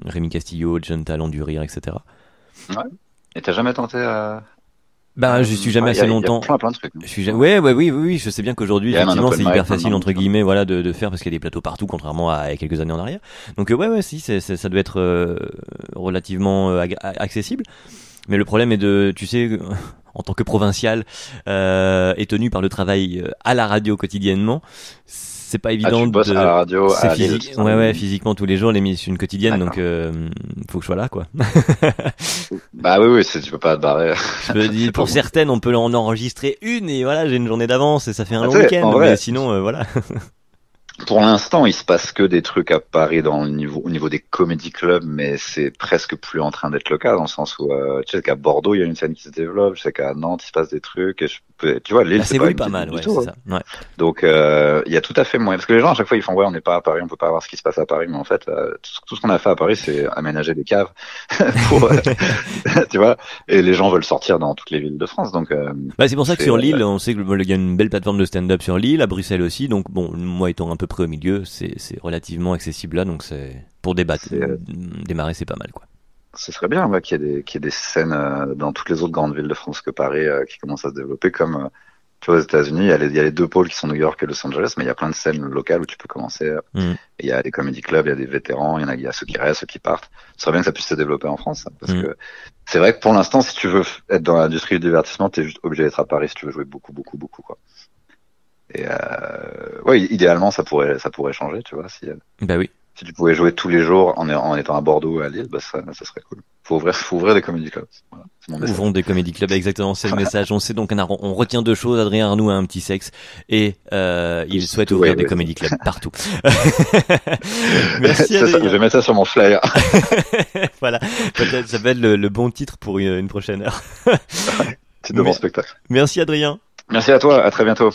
Rémi Castillo, John Talon du Rire, etc. Ouais. Et t'as jamais tenté à... Bah, je suis jamais Ouais, assez longtemps. Il y a plein de trucs. Je suis oui, je sais bien qu'aujourd'hui, Il y a même un effectivement, open c'est mic hyper facile maintenant, entre guillemets, voilà, de faire parce qu'il y a des plateaux partout, contrairement à il y a quelques années en arrière. Donc ouais, si, ça doit être relativement accessible. Mais le problème est tu sais, en tant que provincial et tenu par le travail à la radio quotidiennement, c'est pas évident tu bosses à la radio, c'est à Lille, physique, physiquement tous les jours, l'émission quotidienne, donc D'accord. faut que je sois là, quoi. Bah oui, tu peux pas te barrer. Je me dis, pour certaines, on peut en enregistrer une et voilà, j'ai une journée d'avance et ça fait un long Tu sais, week-end. en vrai, Mais sinon, voilà. pour l'instant, il se passe que des trucs à Paris au niveau des comedy clubs, mais c'est presque plus en train d'être le cas dans le sens où, tu sais qu'à Bordeaux, il y a une scène qui se développe, je sais qu'à Nantes, il se passe des trucs, et tu vois, Lille, Bah, c'est ça pas évolue une pas petite mal, ville ouais, du tout, c'est hein. ça. Ouais. Donc, il y a tout à fait moyen, parce que les gens, à chaque fois, ils font, ouais, on n'est pas à Paris, on peut pas voir ce qui se passe à Paris, mais en fait, tout ce qu'on a fait à Paris, c'est aménager des caves pour, tu vois, et les gens veulent sortir dans toutes les villes de France, donc, Bah, c'est pour ça que c'est, sur Lille, on sait qu'il y a une belle plateforme de stand-up sur Lille, à Bruxelles aussi. Donc bon, moi étant à peu près au milieu, c'est relativement accessible là, donc c'est pour débattre, c'est, démarrer, c'est pas mal, quoi. ce serait bien, ouais, qu'il y ait des scènes dans toutes les autres grandes villes de France que Paris qui commencent à se développer. Comme tu vois, aux États-Unis, il y a les deux pôles qui sont New York et Los Angeles, mais il y a plein de scènes locales où tu peux commencer. Mm. Il y a des comedy clubs, il y a des vétérans, il y a ceux qui restent, ceux qui partent. Ce serait bien que ça puisse se développer en France, hein, parce que c'est vrai que pour l'instant, si tu veux être dans l'industrie du divertissement, t'es juste obligé d'être à Paris si tu veux jouer beaucoup, quoi. Et ouais, idéalement, ça pourrait changer, tu vois, Bah oui. si tu pouvais jouer tous les jours en étant à Bordeaux ou à Lille, bah ça serait cool. Faut ouvrir des comedy clubs. Voilà, c'est mon message. Ouvrons des comédie clubs, exactement, c'est le message. On sait donc, on retient deux choses. Adrien Arnoux a un petit sexe et il souhaite ouvrir des comédie clubs partout. Merci Ça, Adrien. je vais mettre ça sur mon flyer. Voilà, peut-être ça va être le bon titre pour une prochaine heure. C'est de mon spectacle. Merci Adrien. Merci à toi, à très bientôt.